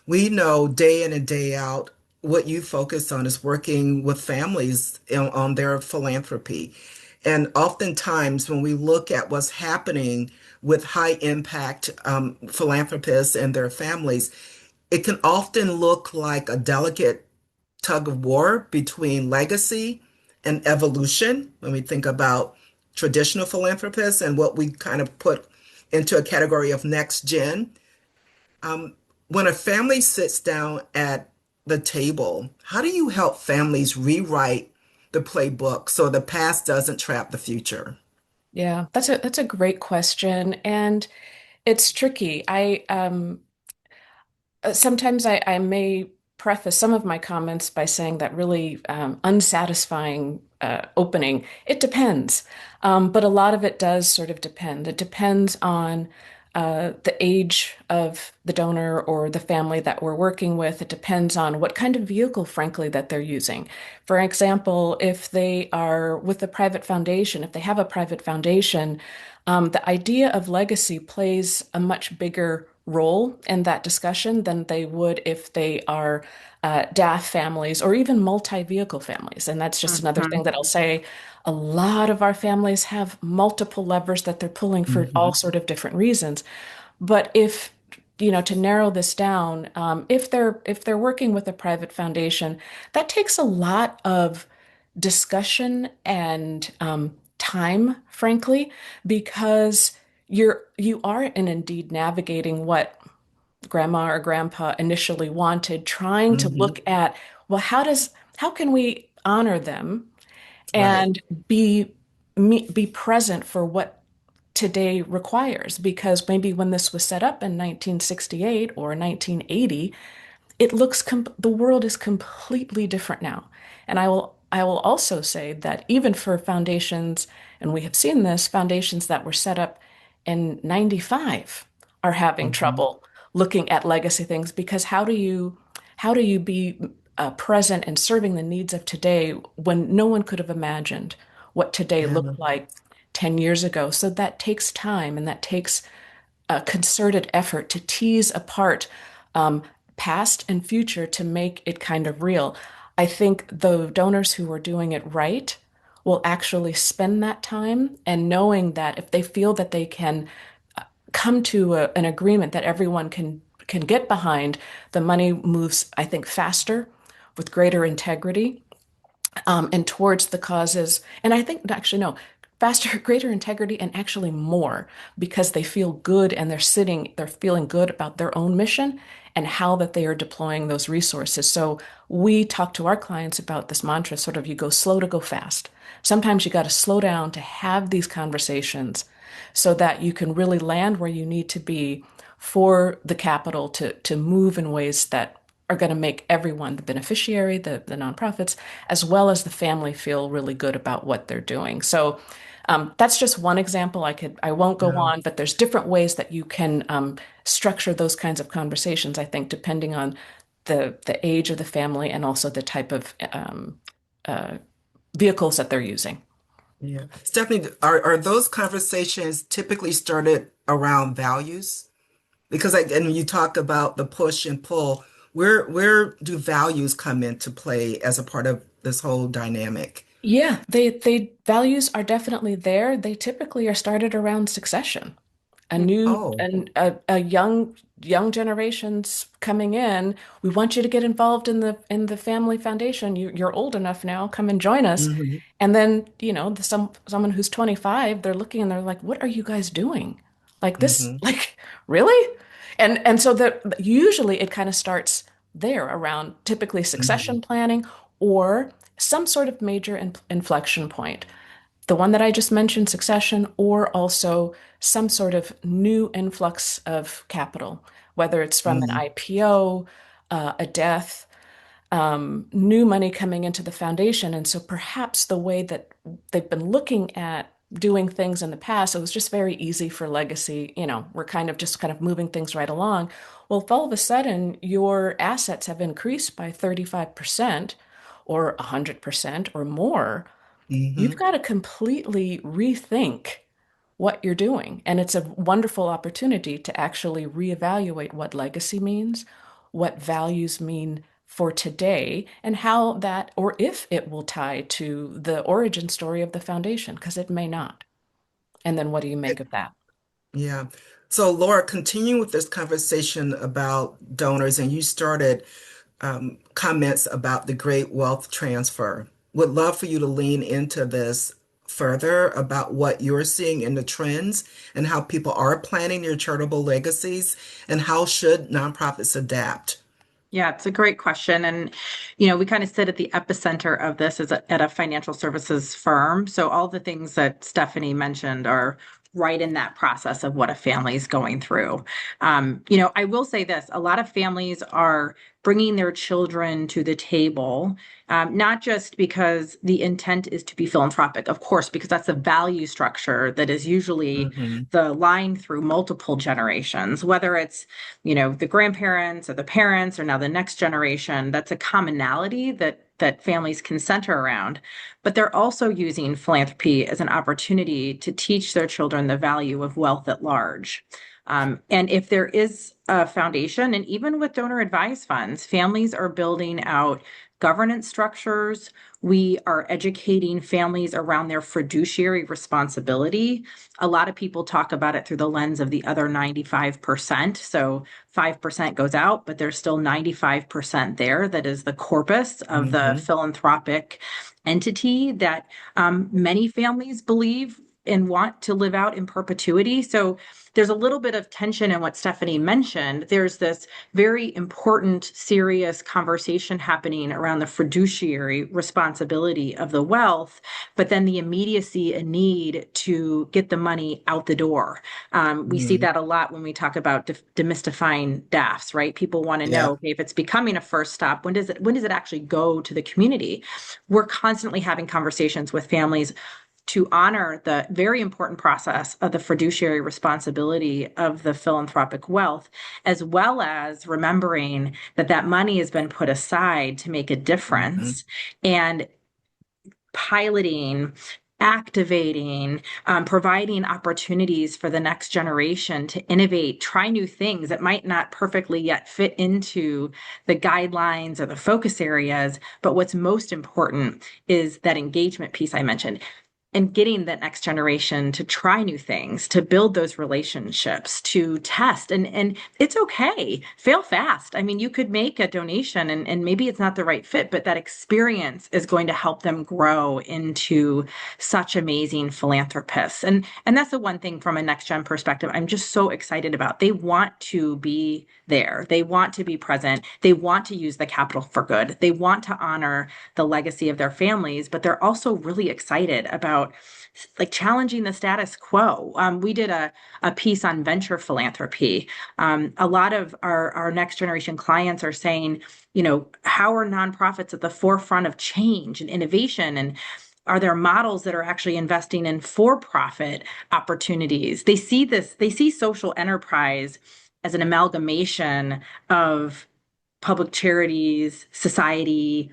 We know day in and day out what you focus on is working with families on their philanthropy. And oftentimes, when we look at what's happening with high impact philanthropists and their families, it can often look like a delicate tug of war between legacy and evolution when we think about traditional philanthropists and what we kind of put into a category of next gen. Um, when a family sits down at the table, how do you help families rewrite the playbook so the past doesn't trap the future? Yeah, that's a great question, and it's tricky. Sometimes I may preface some of my comments by saying that really unsatisfying opening. It depends, but a lot of it does sort of depend. It depends on the age of the donor or the family that we're working with. It depends on what kind of vehicle, frankly, that they're using. For example, if they are with a private foundation, if they have a private foundation, the idea of legacy plays a much bigger role in that discussion than they would if they are DAF families or even multi-vehicle families. And that's just another thing Mhm. that I'll say. A lot of our families have multiple levers that they're pulling for all Hmm. sort of different reasons. But if, to narrow this down, if they're working with a private foundation, that takes a lot of discussion and time, frankly, because you are indeed navigating what grandma or grandpa initially wanted, trying to Hmm. look at, well, how can we honor them Right. and be present for what today requires? Because maybe when this was set up in 1968 or 1980, the world is completely different now. And I will also say that even for foundations, and we have seen this, foundations that were set up in 95 are having Hmm. trouble looking at legacy things because how do you be present and serving the needs of today when no one could have imagined what today Yeah. looked like 10 years ago? So that takes time and that takes a concerted effort to tease apart um, past and future to make it kind of real. I think the donors who are doing it right will actually spend that time and knowing that if they feel that they can come to an agreement that everyone can get behind, the money moves, I think, faster with greater integrity and towards the causes. And I think actually, no, faster, greater integrity, and actually more because they feel good and they're feeling good about their own mission and how that they are deploying those resources. So we talk to our clients about this mantra, sort of you go slow to go fast. Sometimes you got to slow down to have these conversations so that you can really land where you need to be for the capital to move in ways that are going to make everyone, the beneficiary, the nonprofits, as well as the family, feel really good about what they're doing. So that's just one example. I won't go Yeah. on, but there's different ways that you can structure those kinds of conversations, I think, depending on the age of the family and also the type of uh, vehicles that they're using. Yeah. Stephanie, are those conversations typically started around values? Because and you talked about the push and pull. Where do values come into play as a part of this whole dynamic? Yeah, they values are definitely there. They typically are started around succession. A new Oh. and a young generations coming in. We want you to get involved in the family foundation. You're old enough now. Come and join us. Hmm. And then, someone who's 25, they're looking and they're like, "What are you guys doing? Like this? Hmm. Like really?" And so that usually it kind of starts there around typically Hmm. succession planning or some sort of major inflection point. The one that I just mentioned, succession, or also some sort of new influx of capital, whether it's from an Hmm. IPO, a death, new money coming into the foundation. And so perhaps the way that they've been looking at doing things in the past, it was just very easy for legacy. We're kind of moving things right along. Well, if all of a sudden your assets have increased by 35% or 100% or more, you've Hmm. got to completely rethink what you're doing. And it's a wonderful opportunity to actually reevaluate what legacy means, what values mean for today, and how that, or if it will tie to the origin story of the foundation, because it may not. And then what do you make of that? Yeah. So, Laura, continuing with this conversation about donors, and you started comments about the great wealth transfer. Would love for you to lean into this further about what you're seeing in the trends and how people are planning their charitable legacies and how should nonprofits adapt? Yeah, it's a great question. And, we kind of sit at the epicenter of this at a financial services firm. So all the things that Stephanie mentioned are right in that process of what a family is going through. I will say this, a lot of families are bringing their children to the table, not just because the intent is to be philanthropic, of course, because that's a value structure that is usually Hmm. the line through multiple generations, whether it's the grandparents or the parents or now the next generation. That's a commonality that families can center around. But they're also using philanthropy as an opportunity to teach their children the value of wealth at large. And if there is a foundation, and even with donor advised funds, families are building out governance structures. We are educating families around their fiduciary responsibility. A lot of people talk about it through the lens of the other 95%. So 5% goes out, but there's still 95% there. That is the corpus of the Hmm. philanthropic entity that many families believe and want to live out in perpetuity. So there's a little bit of tension in what Stephanie mentioned. There's this very important, serious conversation happening around the fiduciary responsibility of the wealth, but then the immediacy and need to get the money out the door. We see Hmm. that a lot when we talk about demystifying DAFs, right? People want to know, Yeah. okay, if it's becoming a first stop, when does it actually go to the community? We're constantly having conversations with families to honor the very important process of the fiduciary responsibility of the philanthropic wealth, as well as remembering that that money has been put aside to make a Hmm. difference and piloting, activating, providing opportunities for the next generation to innovate, try new things that might not perfectly yet fit into the guidelines or the focus areas. But what's most important is that engagement piece I mentioned and getting that next generation to try new things, to build those relationships, to test. And it's okay. Fail fast. I mean, you could make a donation and maybe it's not the right fit, but that experience is going to help them grow into such amazing philanthropists. And that's the one thing from a next gen perspective I'm just so excited about. They want to be there. They want to be present. They want to use the capital for good. They want to honor the legacy of their families, but they're also really excited about like challenging the status quo. We did a piece on venture philanthropy. A lot of our next generation clients are saying, how are nonprofits at the forefront of change and innovation? And are there models that are actually investing in for-profit opportunities? They see social enterprise as an amalgamation of public charities, society,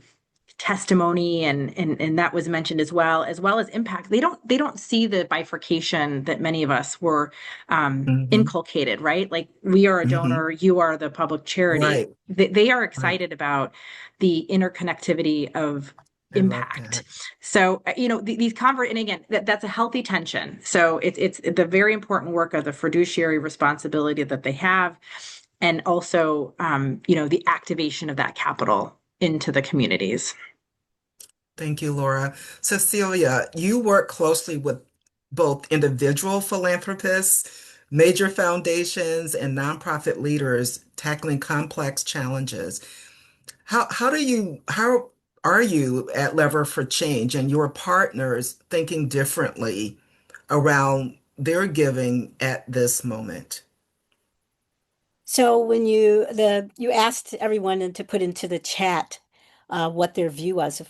testimony, and that was mentioned as well as impact. They don't see the bifurcation that many of us were Hmm. inculcated, right? Like we are a Hmm. donor, you are the public charity. Right. They are Right. excited about the interconnectivity of I love impact. that. So these and again that's a healthy tension. So it's the very important work of the fiduciary responsibility that they have, and also the activation of that capital into the communities. Thank you, Laura. Cecelia, you work closely with both individual philanthropists, major foundations, and nonprofit leaders tackling complex challenges. How are you at Lever for Change and your partners thinking differently around their giving at this moment? So when you asked everyone to put into the chat what their view was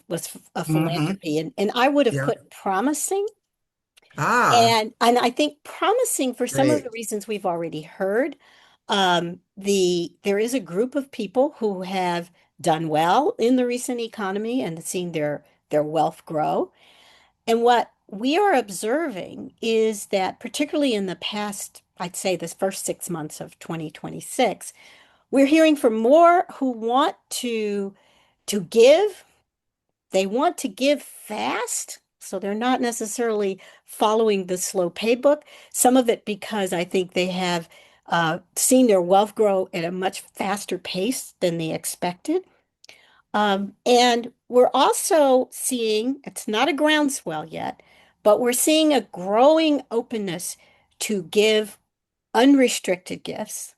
of Hmm. philanthropy. And I would have Yeah. put promising. Ah, And I think promising for some of the great. reasons we've already heard. There is a group of people who have done well in the recent economy and seen their wealth grow. And what we are observing is that, particularly in the past, I'd say this first 6 months of 2026, we're hearing from more who want to give. They want to give fast, so they're not necessarily following the slow paybook. Some of it because I think they have seen their wealth grow at a much faster pace than they expected. And we're also seeing, it's not a groundswell yet, but we're seeing a growing openness to give unrestricted gifts,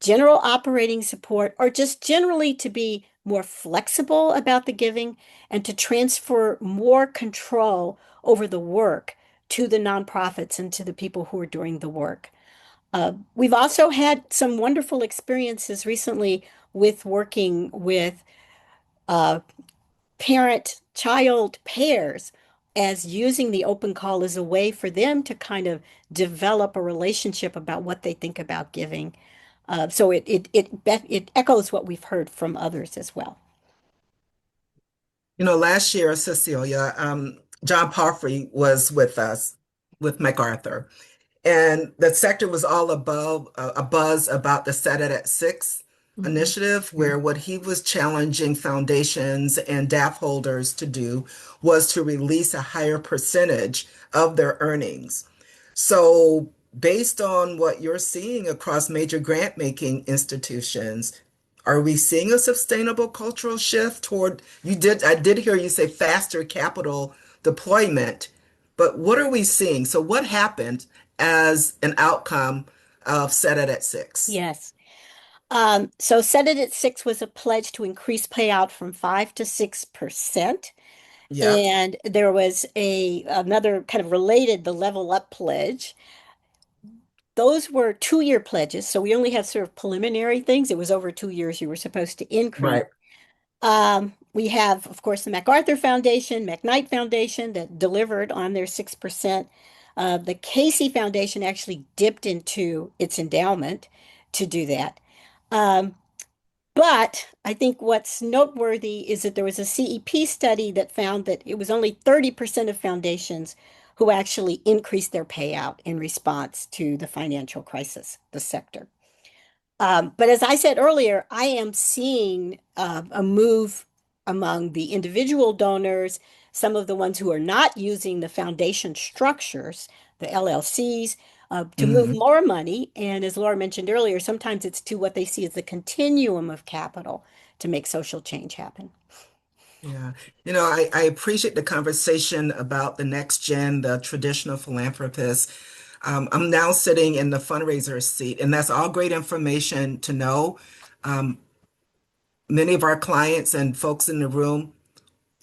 general operating support, or just generally to be more flexible about the giving and to transfer more control over the work to the nonprofits and to the people who are doing the work. We've also had some wonderful experiences recently with working with uh, parent-child pairs as using the open call as a way for them to kind of develop a relationship about what they think about giving. So it echoes what we've heard from others as well. Last year, Cecelia, John Palfrey was with us with MacArthur. And the sector was all above a buzz about the Set It at Six Mhm. initiative, where what he was challenging foundations and DAF holders to do was to release a higher percentage of their earnings. So, based on what you're seeing across major grant making institutions, are we seeing a sustainable cultural shift toward, I did hear you say faster capital deployment, but what are we seeing? So what happened as an outcome of Set It at Six? Yes. So Set It at Six was a pledge to increase payout from 5 to 6%. Yeah, And there was another kind of related, the Level Up pledge. Those were 2-year pledges, so we only have sort of preliminary things. It was over 2 years you were supposed to increase. right. We have, of course, the MacArthur Foundation, McKnight Foundation that delivered on their 6%. The Casey Foundation actually dipped into its endowment to do that. Um, but I think what's noteworthy is that there was a CEP study that found that it was only 30% of foundations who actually increased their payout in response to the financial crisis, the sector. But as I said earlier, I am seeing a move among the individual donors, some of the ones who are not using the foundation structures, the LLCs, to move Hmm. more money. And as Laura mentioned earlier, sometimes it's to what they see as the continuum of capital to make social change happen. Yeah. I appreciate the conversation about the next gen, the traditional philanthropist. I'm now sitting in the fundraiser seat, and that's all great information to know. Um, Many of our clients and folks in the room,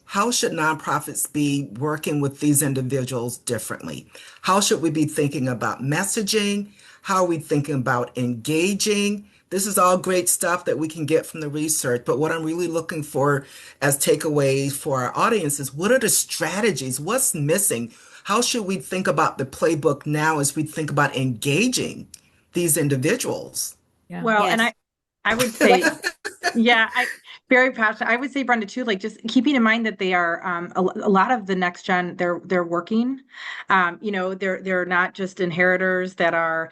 how should nonprofits be working with these individuals differently? How should we be thinking about messaging? How are we thinking about engaging? This is all great stuff that we can get from the research, but what I'm really looking for as takeaways for our audience is what are the strategies? What's missing? How should we think about the playbook now as we think about engaging these individuals? Yeah. Well, and Yes. I would say, yeah, I very passionate. I would say, Brenda, too, like just keeping in mind that they are a lot of the next gen, they're working. They're not just inheritors that are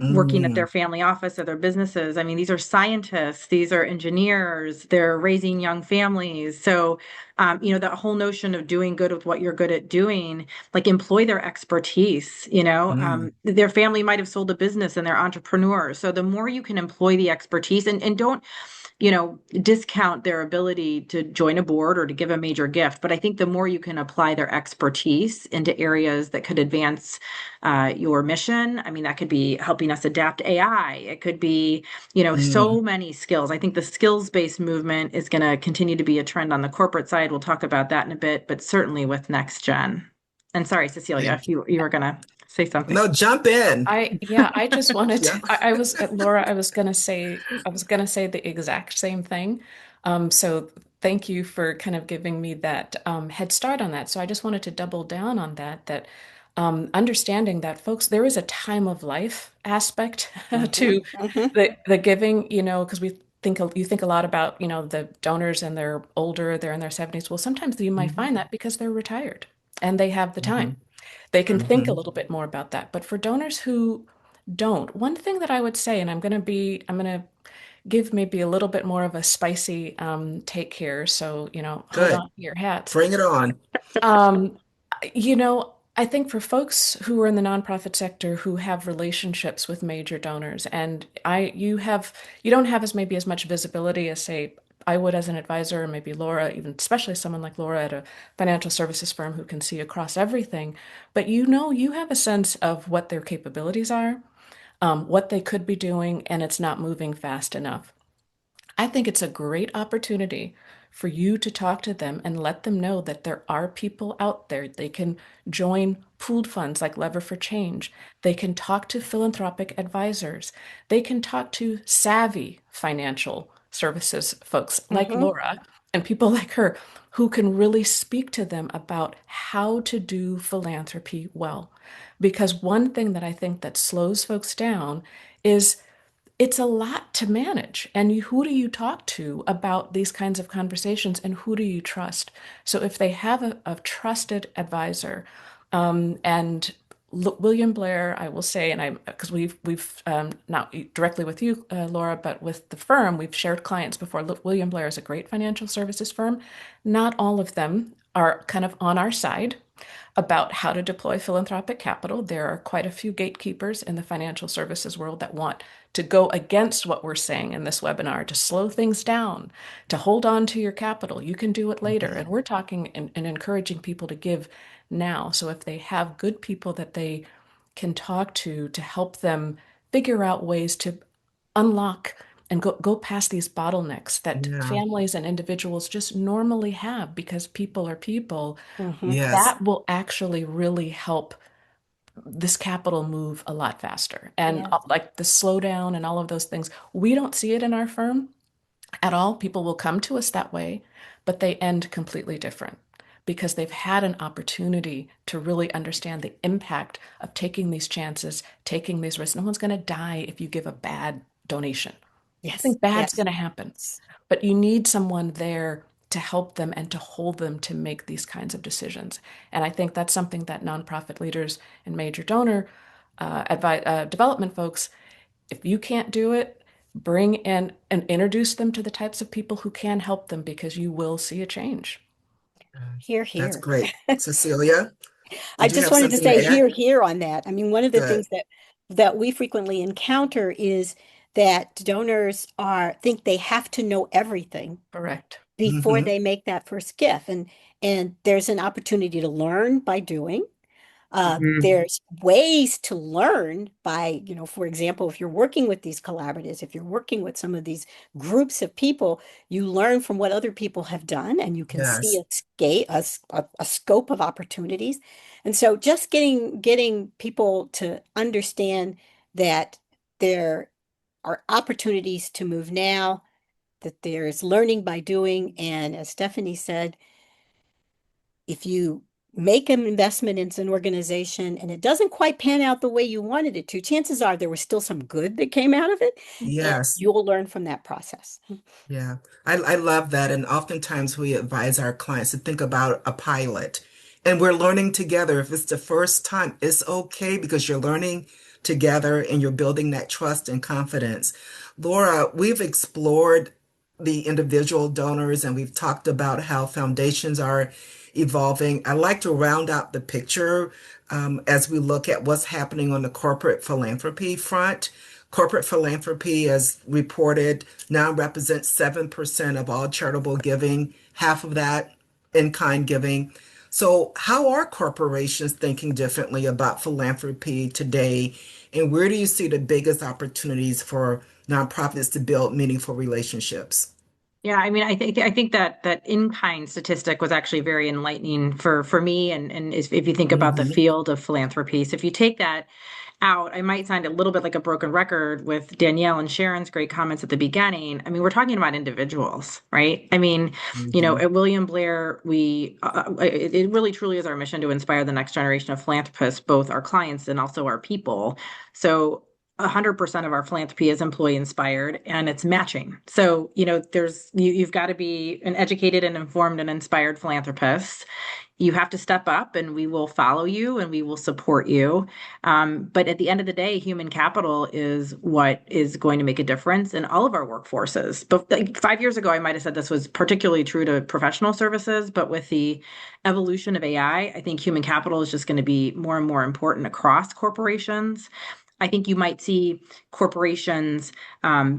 working at their Mm, family office or their businesses. I mean, these are scientists, these are engineers, they're raising young families. So, that whole notion of doing good with what you're good at doing, like employ their expertise, mm, their family might have sold a business and they're entrepreneurs. So the more you can employ the expertise and don't discount their ability to join a board or to give a major gift. But I think the more you can apply their expertise into areas that could advance your mission, I mean, that could be helping us adapt AI. It could be, so mm. many skills. I think the skills-based movement is going to continue to be a trend on the corporate side. We'll talk about that in a bit, but certainly with next gen. And sorry, Cecelia, if Thank you. you were going to say something. No, jump in. I just wanted Yeah. to, I was Laura, I was gonna say the exact same thing. So thank you for kind of giving me that head start on that. So I just wanted to double down on that understanding that, folks, there is a time of life aspect Hmm. to Hmm. the giving, because you think a lot about, the donors and they're older, they're in their 70s. Well, sometimes you might Mhm. find that because they're retired and they have the time. Mhm. They can think a Mhm. little bit more about that. But for donors who don't, one thing that I would say, and I'm going to give maybe a little bit more of a spicy take here. So, hold Good. on to your hats. Bring it on. Um, I think for folks who are in the nonprofit sector who have relationships with major donors, and you don't have maybe as much visibility as, say, I would as an advisor, or maybe Laura, even especially someone like Laura at a financial services firm who can see across everything, but you have a sense of what their capabilities are, what they could be doing, and it's not moving fast enough. I think it's a great opportunity for you to talk to them and let them know that there are people out there. They can join pooled funds like Lever for Change. They can talk to philanthropic advisors. They can talk to savvy financial services folks like Hmm. Laura and people like her who can really speak to them about how to do philanthropy well. Because one thing that I think that slows folks down is it's a lot to manage. And who do you talk to about these kinds of conversations and who do you trust? So if they have a trusted advisor, and William Blair, I will say, and I because we've not directly with you, Laura, but with the firm, we've shared clients before. William Blair is a great financial services firm. Not all of them are kind of on our side about how to deploy philanthropic capital. There are quite a few gatekeepers in the financial services world that want to go against what we're saying in this webinar, to slow things down, to hold on to your capital. You can do it later. Mhm. And we're talking and encouraging people to give now. So if they have good people that they can talk to help them figure out ways to unlock and go past these bottlenecks that Yeah. families and individuals just normally have because people are people, Hmm. Yes. that will actually really help this capital move a lot faster. And Yes. like the slowdown and all of those things, we don't see it in our firm at all. People will come to us that way, but they end completely different because they've had an opportunity to really understand the impact of taking these chances, taking these risks. No one's going to die if you give a bad donation. Yes. Nothing bad's Yes. going to happen, but you need someone there to help them and to hold them to make these kinds of decisions. And I think that's something that nonprofit leaders and major donor development folks, if you can't do it, bring in and introduce them to the types of people who can help them because you will see a change. Here, That's here. great. Cecelia, I did you just have wanted to something say to add? here, here on that. I mean, one of the Good. things that we frequently encounter is that donors are think they have to know everything Correct. before Hmm. they make that first gift. And there's an opportunity to learn by doing. There's ways to learn by, for example, if you're working with these collaboratives, if you're working with some of these groups of people, you learn from what other people have done and you can see Yes. a scope of opportunities. And so just getting people to understand that there are opportunities to move now, that there's learning by doing, and as Stephanie said, if you make an investment into an organization and it doesn't quite pan out the way you wanted it to, chances are there was still some good that came out of it, and Yes. you'll learn from that process. Yeah, I love that. And oftentimes we advise our clients to think about a pilot and we're learning together. If it's the first time, it's okay because you're learning together and you're building that trust and confidence. Laura, we've explored the individual donors and we've talked about how foundations are evolving. I like to round out the picture as we look at what's happening on the corporate philanthropy front. Corporate philanthropy, as reported, now represents 7% of all charitable giving, half of that in-kind giving. So, how are corporations thinking differently about philanthropy today? And where do you see the biggest opportunities for nonprofits to build meaningful relationships? Yeah, I mean, I think that in-kind statistic was actually very enlightening for me, and if you think about the Hmm. field of philanthropy. So if you take that out, I might sound a little bit like a broken record with Danielle and Sharon's great comments at the beginning. I mean, we're talking about individuals, right? I mean, Mhm. at William Blair, it really truly is our mission to inspire the next generation of philanthropists, both our clients and also our people. So 100% of our philanthropy is employee inspired and it's matching. So, you've got to be an educated and informed and inspired philanthropist. You have to step up and we will follow you and we will support you. But at the end of the day, human capital is what is going to make a difference in all of our workforces. But like 5 years ago, I might have said this was particularly true to professional services, but with the evolution of AI, I think human capital is just going to be more and more important across corporations. I think you might see corporations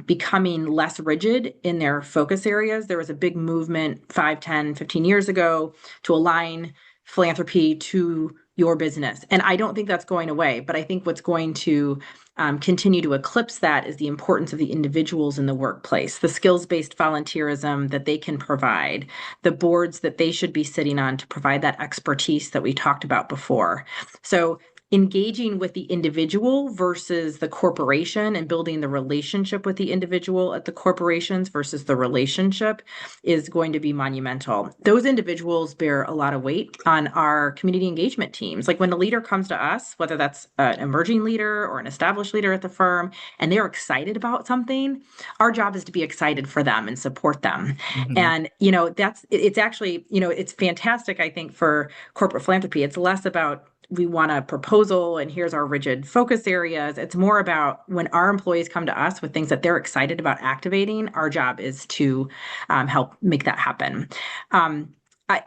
becoming less rigid in their focus areas. There was a big movement 5, 10, 15 years ago to align philanthropy to your business. And I don't think that's going away, but I think what's going to continue to eclipse that is the importance of the individuals in the workplace, the skills-based volunteerism that they can provide, the boards that they should be sitting on to provide that expertise that we talked about before. So engaging with the individual versus the corporation and building the relationship with the individual at the corporations versus the relationship is going to be monumental. Those individuals bear a lot of weight on our community engagement teams. Like when a leader comes to us, whether that's an emerging leader or an established leader at the firm, and they're excited about something, our job is to be excited for them and support them. Mhm. And, it's actually, it's fantastic, I think, for corporate philanthropy. It's less about we want a proposal and here's our rigid focus areas. It's more about when our employees come to us with things that they're excited about activating, our job is to help make that happen.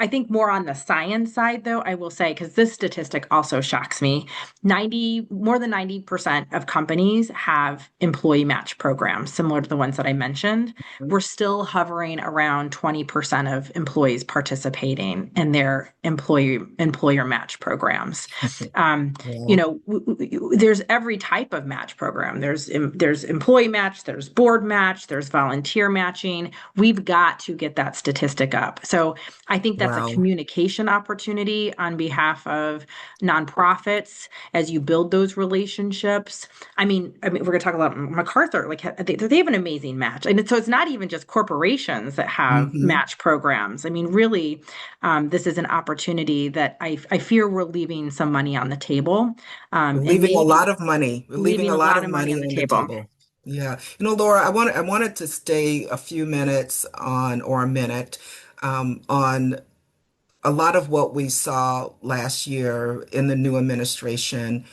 I think more on the science side, though, I will say, because this statistic also shocks me, more than 90% of companies have employee match programs, similar to the ones that I mentioned. We're still hovering around 20% of employees participating in their employer match programs. Wow. There's every type of match program. There's employee match, there's board match, there's volunteer matching. We've got to get that statistic up. So I think that's a Wow. communication opportunity on behalf of nonprofits as you build those relationships. We're going to talk about MacArthur. Like they have an amazing match, and so it's not even just corporations that have Mhm. match programs. Really, this is an opportunity that I fear we're leaving some money on the table, We're and leaving a maybe lot of money. We're leaving leaving a a lot lot of of money money on the on the table. table. Yeah. Laura, I wanted to stay a few minutes on, or a minute, on a lot of what we saw last year in the new administration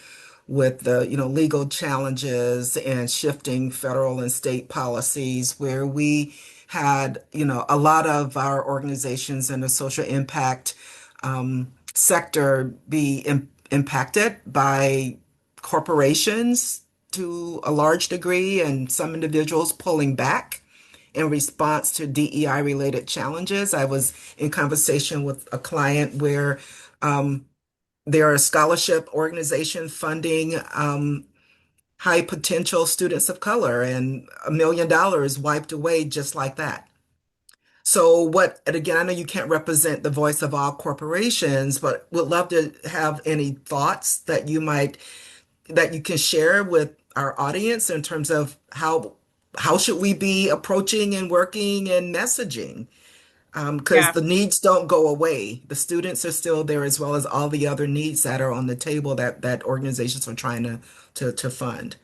with the, legal challenges and shifting federal and state policies where we had, a lot of our organizations in the social impact sector be impacted by corporations to a large degree and some individuals pulling back in response to DEI related challenges. I was in conversation with a client where there are a scholarship organization funding high potential students of color, and $1 million wiped away just like that. So and again, I know you can't represent the voice of all corporations, but would love to have any thoughts that you can share with our audience in terms of how should we be approaching and working and messaging? Because Yeah. the needs don't go away. The students are still there as well as all the other needs that are on the table that organizations are trying to fund.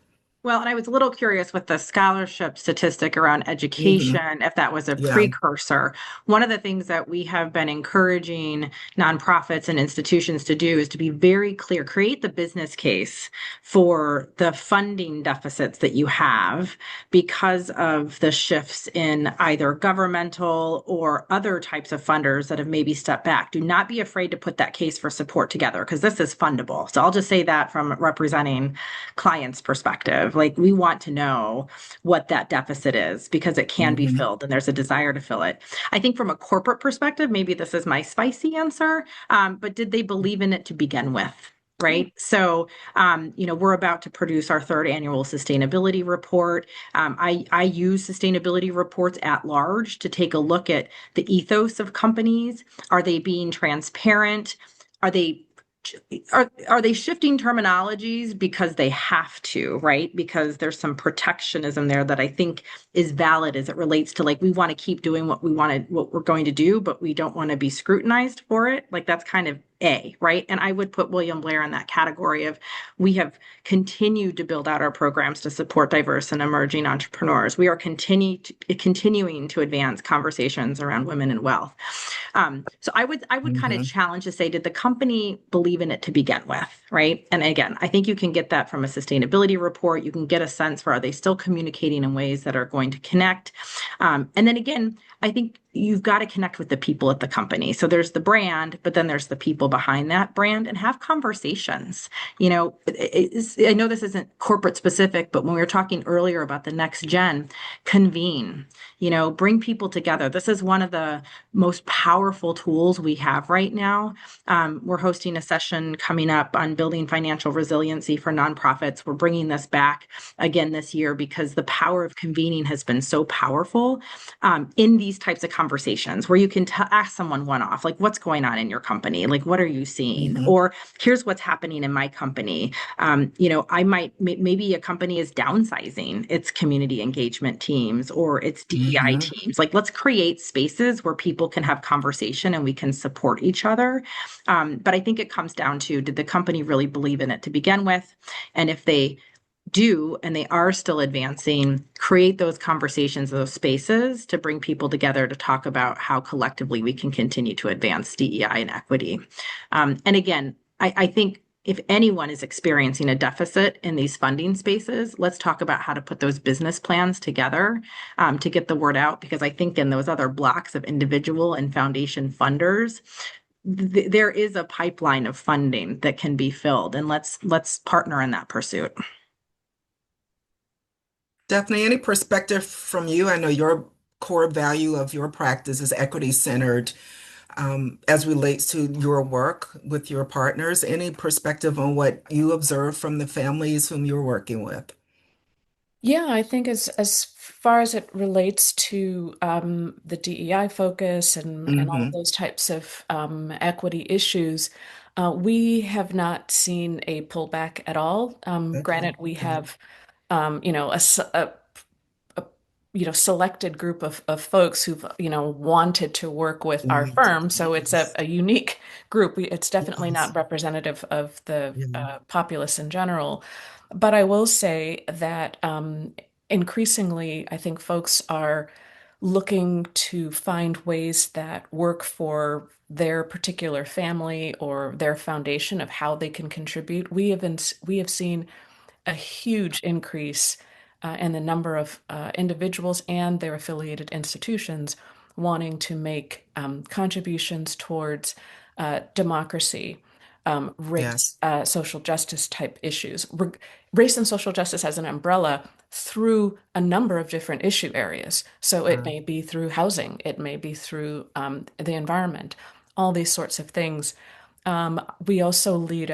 Well, and I was a little curious with the scholarship statistic around Hmm. education, if that was a Yeah. precursor. One of the things that we have been encouraging nonprofits and institutions to do is to be very clear, create the business case for the funding deficits that you have because of the shifts in either governmental or other types of funders that have maybe stepped back. Do not be afraid to put that case for support together because this is fundable. So I'll just say that from representing client's perspective. Like we want to know what that deficit is because it can be Hmm. filled and there's a desire to fill it. I think from a corporate perspective, maybe this is my spicy answer, but did they believe in it to begin with? Right. So, we're about to produce our third annual sustainability report. I use sustainability reports at large to take a look at the ethos of companies. Are they being transparent? Are they are they shifting terminologies because they have to, right? Because there's some protectionism there that I think is valid as it relates to like we want to keep doing what we're going to do, but we don't want to be scrutinized for it. Like that's kind of right? And I would put William Blair in that category of we have continued to build out our programs to support diverse and emerging entrepreneurs. We are continuing to advance conversations around women and wealth. So I would kind of Hmm. challenge to say, did the company believe in it to begin with, right? And again, I think you can get that from a sustainability report. You can get a sense for are they still communicating in ways that are going to connect? And then again, I think you've got to connect with the people at the company. So there's the brand, but then there's the people behind that brand and have conversations. I know this isn't corporate specific, but when we were talking earlier about the next gen, convene, bring people together. This is one of the most powerful tools we have right now. We're hosting a session coming up on building financial resiliency for nonprofits. We're bringing this back again this year because the power of convening has been so powerful in these types of conversations where you can ask someone one off, like, what's going on in your company? Like, what are you seeing? Hmm. Or here's what's happening in my company. Maybe a company is downsizing its community engagement teams or its DEI Hmm. teams. Like, let's create spaces where people can have conversation and we can support each other. But I think it comes down to, did the company really believe in it to begin with? And if they do and they are still advancing, create those conversations, those spaces to bring people together to talk about how collectively we can continue to advance DEI and equity. And again, I think if anyone is experiencing a deficit in these funding spaces, let's talk about how to put those business plans together to get the word out. Because I think in those other blocks of individual and foundation funders, there is a pipeline of funding that can be filled, and let's partner in that pursuit. Definitely. Any perspective from you? I know your core value of your practice is equity centered as relates to your work with your partners. Any perspective on what you observe from the families whom you're working with? Yeah, I think as far as it relates to the DEI focus and all of Hmm. those types of equity issues, we have not seen a pullback at all. Okay, Granted, we good. have a selected group of folks who've wanted to work with our Yes, firm, so it's yes. a unique group. It's definitely Yes. not representative of the Yeah. populace in general. But I will say that increasingly, I think folks are looking to find ways that work for their particular family or their foundation of how they can contribute. We have seen a huge increase in the number of individuals and their affiliated institutions wanting to make contributions towards democracy, race, Yes. social justice type issues. Race and social justice as an umbrella through a number of different issue areas. So it Uh, may be through housing, it may be through the environment, all these sorts of things. We also lead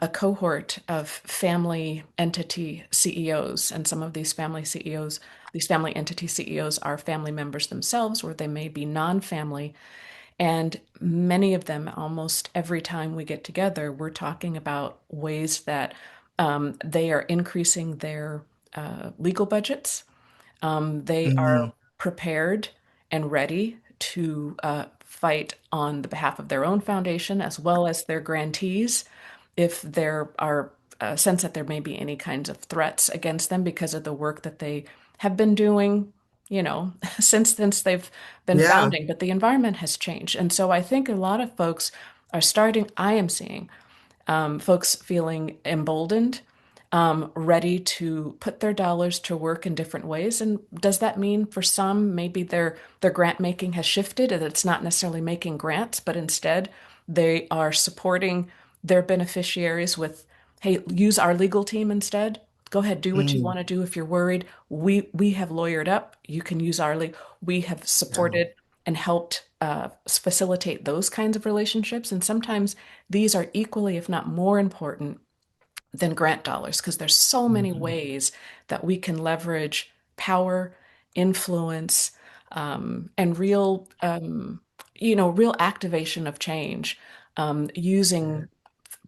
a cohort of family entity CEOs, and some of these family CEOs, these family entity CEOs are family members themselves, or they may be non-family. And many of them, almost every time we get together, we're talking about ways that they are increasing their legal budgets. They mm, are prepared and ready to fight on the behalf of their own foundation as well as their grantees if there are sense that there may be any kinds of threats against them because of the work that they have been doing, since they've been yeah. founding. But the environment has changed. And so I think a lot of folks are starting, I am seeing folks feeling emboldened, ready to put their dollars to work in different ways. And does that mean for some, maybe their grant making has shifted and it's not necessarily making grants, but instead they are supporting their beneficiaries with, hey, use our legal team instead. Go ahead, do what you Mm, want to do. If you're worried, we have lawyered up. You can use our legal. We have yeah. supported and helped facilitate those kinds of relationships. And sometimes these are equally, if not more important than grant dollars, because there's so many Mhm. ways that we can leverage power, influence, and real activation of change using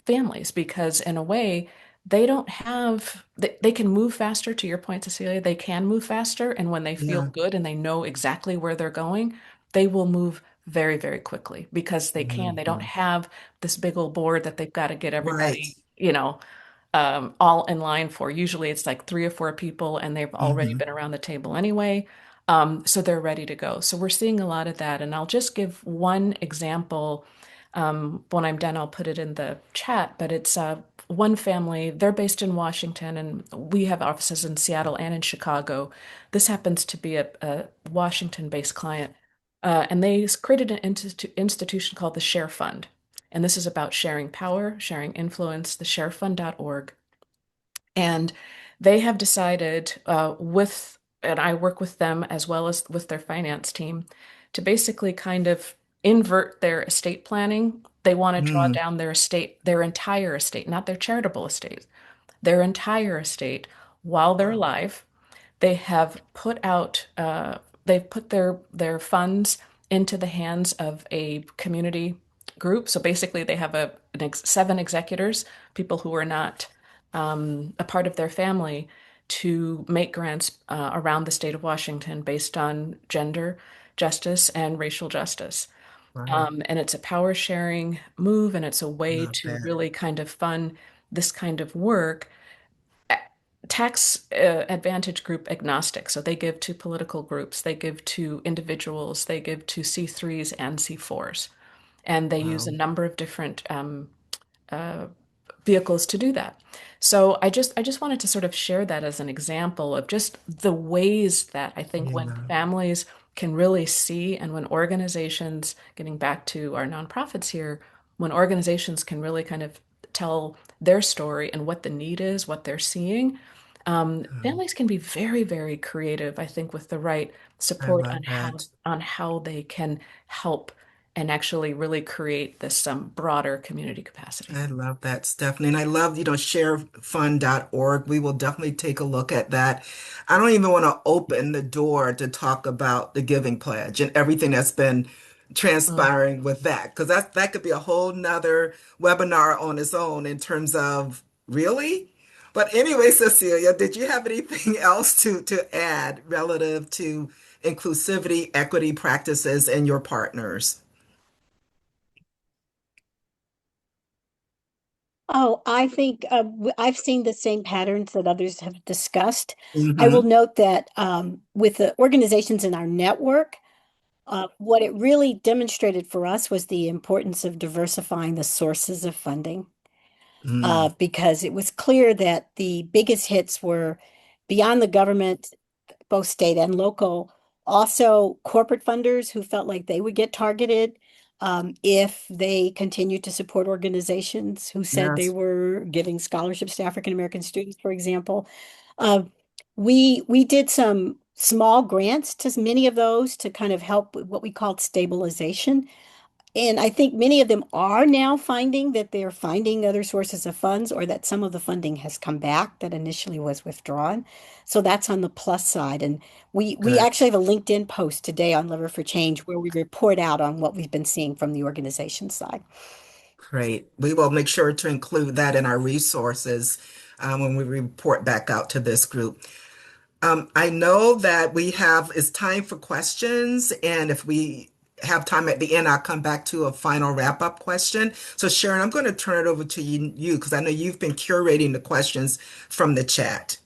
families because in a way they don't have they can move faster to your point, Cecelia. They can move faster, and when they feel Yeah. good and they know exactly where they're going, they will move very, very quickly because they can. They don't Mhm. have this big old board that they've got to get Right. everybody, all in line for. Usually it's like three or four people and they've already Hmm. been around the table anyway. So they're ready to go. So we're seeing a lot of that. And I'll just give one example. When I'm done, I'll put it in the chat, but it's one family. They're based in Washington, and we have offices in Seattle and in Chicago. This happens to be a Washington-based client, and they created an institution called the Share Fund. And this is about sharing power, sharing influence, the sharefund.org. And they have decided and I work with them as well as with their finance team, to basically kind of invert their estate planning. They want to draw Mm. down their estate, their entire estate, not their charitable estate, their entire estate while they're Wow. alive. They have put out, they've put their funds into the hands of a community group. So basically, they have seven executors, people who are not a part of their family, to make grants around the state of Washington based on gender justice and racial justice. Wow. And it's a power sharing move, and it's a way Love to that. really kind of fund this kind of work tax advantage group agnostic. So they give to political groups, they give to individuals, they give to C3s and C4s. And they use Wow. a number of different uh, vehicles to do that. So I just wanted to sort of share that as an example of just the ways that I think when Yeah. families can really see and when organizations, getting back to our nonprofits here, when organizations can really kind of tell their story and what the need is, what they're seeing, Um, families can be very, very creative, I think, with the right I support love that. on how they can help and actually really create this broader community capacity. I love that, Stephanie. And I love, sharefund.org. We will definitely take a look at that. I don't even want to open the door to talk about the Giving Pledge and everything that's been Mm. transpiring with that, because that could be a whole nother webinar on its own in terms of really. But anyway, Cecelia, did you have anything else to add relative to inclusivity, equity practices, and your partners? Oh, I think I've seen the same patterns that others have discussed. I will Hmm. note that with the organizations in our network, what it really demonstrated for us was the importance of diversifying the sources of funding, Mm. because it was clear that the biggest hits were beyond the government, both state and local. Also, corporate funders who felt like they would get targeted if they continued to support organizations who said they Yes. were giving scholarships to African American students, for example. Uh, we did some small grants to many of those to kind of help with what we called stabilization. And I think many of them are now finding that they're finding other sources of funds or that some of the funding has come back that initially was withdrawn. So that's on the plus side. And we Good. actually have a LinkedIn post today on Liver for Change where we report out on what we've been seeing from the organization side. Great. We will make sure to include that in our resources when we report back out to this group. I know that it's time for questions, and if we have time at the end, I'll come back to a final wrap-up question. So Sharon, I'm going to turn it over to you because I know you've been curating the questions from the chat.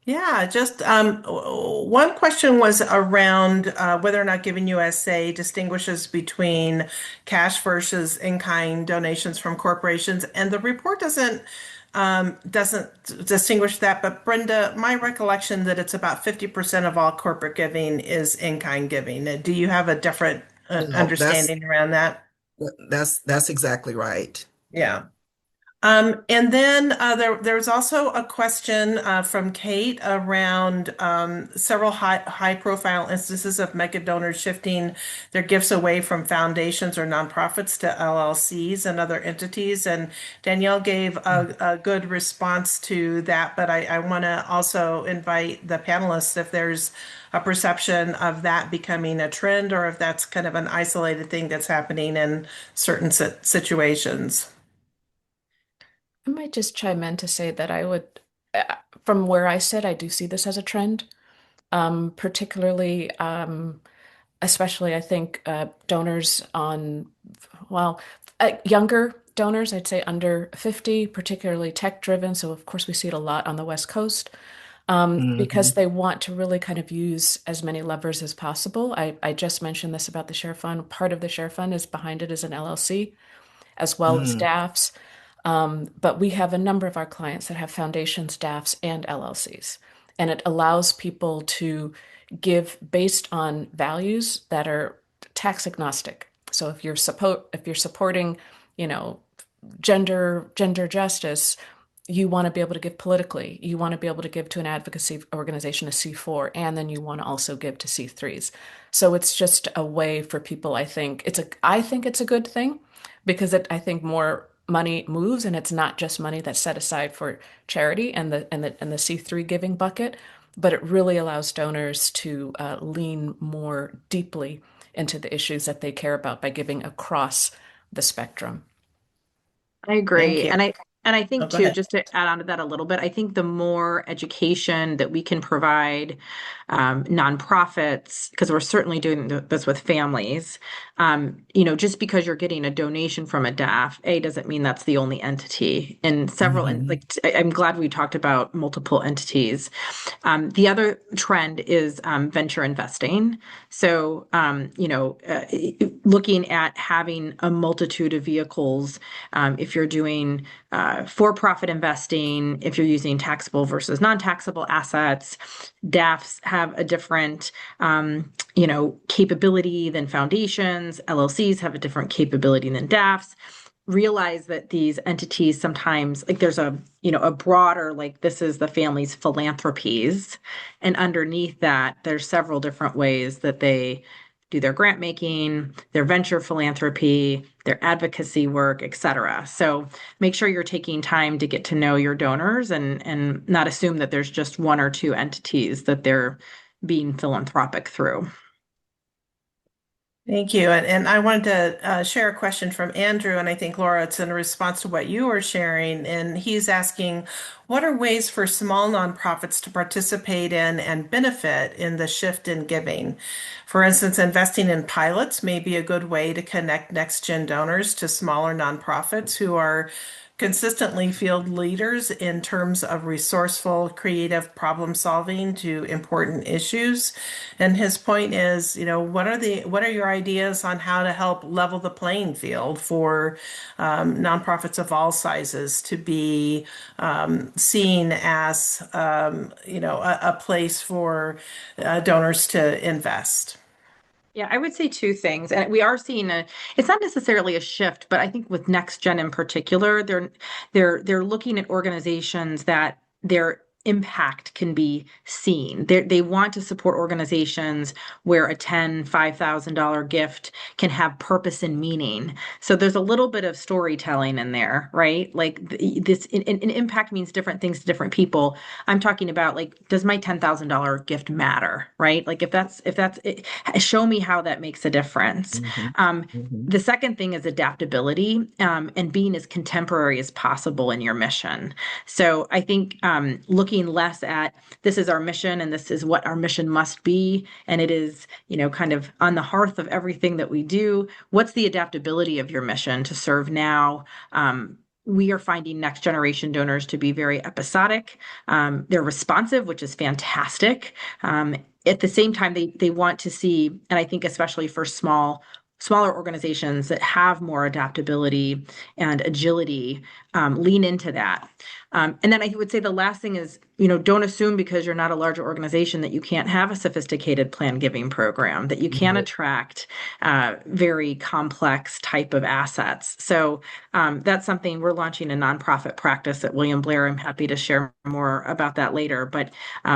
Yeah, just one question was around whether or not Giving USA distinguishes between cash versus in-kind donations from corporations, and the report doesn't distinguish that. But Brenda, my recollection that it's about 50% of all corporate giving is in-kind giving. Do you have a different No, understanding around that? that's exactly right. Yeah. And then there was also a question from Kate around several high profile instances of mega donors shifting their gifts away from foundations or nonprofits to LLCs and other entities. And Danielle gave a good response to that, but I want to also invite the panelists if there's a perception of that becoming a trend or if that's kind of an isolated thing that's happening in certain situations. I might just chime in to say that from where I sit, I do see this as a trend, particularly, especially I think donors well, younger donors, I'd say under 50, particularly tech driven. So, of course, we see it a lot on the West Coast because Hmm. they want to really kind of use as many levers as possible. I just mentioned this about the share fund. Part of the share fund is behind it is an LLC as well as Mm. staffs. But we have a number of our clients that have foundation staffs and LLCs, and it allows people to give based on values that are tax agnostic. So if you're supporting, you know, gender justice, you want to be able to give politically. You want to be able to give to an advocacy organization, a C4, and then you want to also give to C3s. So it's just a way for people, I think it's a good thing because I think more money moves and it's not just money that's set aside for charity and the C3 giving bucket, but it really allows donors to lean more deeply into the issues that they care about by giving across the spectrum. I Thank agree. you. And I Oh, think go too, ahead. just to add on to that a little bit, I think the more education that we can provide nonprofits, because we're certainly doing this with families, just because you're getting a donation from a DAF, doesn't mean that's the only entity. And several, and Hmm. like, I'm glad we talked about multiple entities. The other trend is venture investing. So, looking at having a multitude of vehicles, if you're doing for-profit investing, if you're using taxable versus non-taxable assets, DAFs have a different, capability than foundations. LLCs have a different capability than DAFs. Realize that these entities sometimes like there's a broader like this is the family's philanthropies, and underneath that there's several different ways that they do their grant making, their venture philanthropy, their advocacy work, etc. So make sure you're taking time to get to know your donors and not assume that there's just one or two entities that they're being philanthropic through. Thank you. And I wanted to share a question from Andrew, and I think Laura, it's in response to what you were sharing. And he's asking, what are ways for small nonprofits to participate in and benefit in the shift in giving? For instance, investing in pilots may be a good way to connect next gen donors to smaller nonprofits who are consistently field leaders in terms of resourceful, creative problem solving to important issues. And his point is, what are your ideas on how to help level the playing field for nonprofits of all sizes to be seen as, a place for donors to invest? Yeah, I would say two things. And we are seeing it's not necessarily a shift, but I think with Next Gen in particular, they're looking at organizations that their impact can be seen. They want to support organizations where a $5,000 gift can have purpose and meaning. So there's a little bit of storytelling in there, right? Like this, and impact means different things to different people. I'm talking about like, does my $10,000 gift matter, right? Like if that's it, show me how that makes a difference. Hmm. Um, Hmm. the second thing is adaptability and being as contemporary as possible in your mission. So I think looking less at this is our mission and this is what our mission must be, and it is, kind of on the hearth of everything that we do. What's the adaptability of your mission to serve now? We are finding next generation donors to be very episodic. They're responsive, which is fantastic. At the same time, they want to see, and I think especially for smaller organizations that have more adaptability and agility, lean into that. And then I would say the last thing is, don't assume because you're not a larger organization that you can't have a sophisticated plan giving program, that you can attract very complex type of assets. So that's something we're launching a nonprofit practice at William Blair. I'm happy to share more about that later. But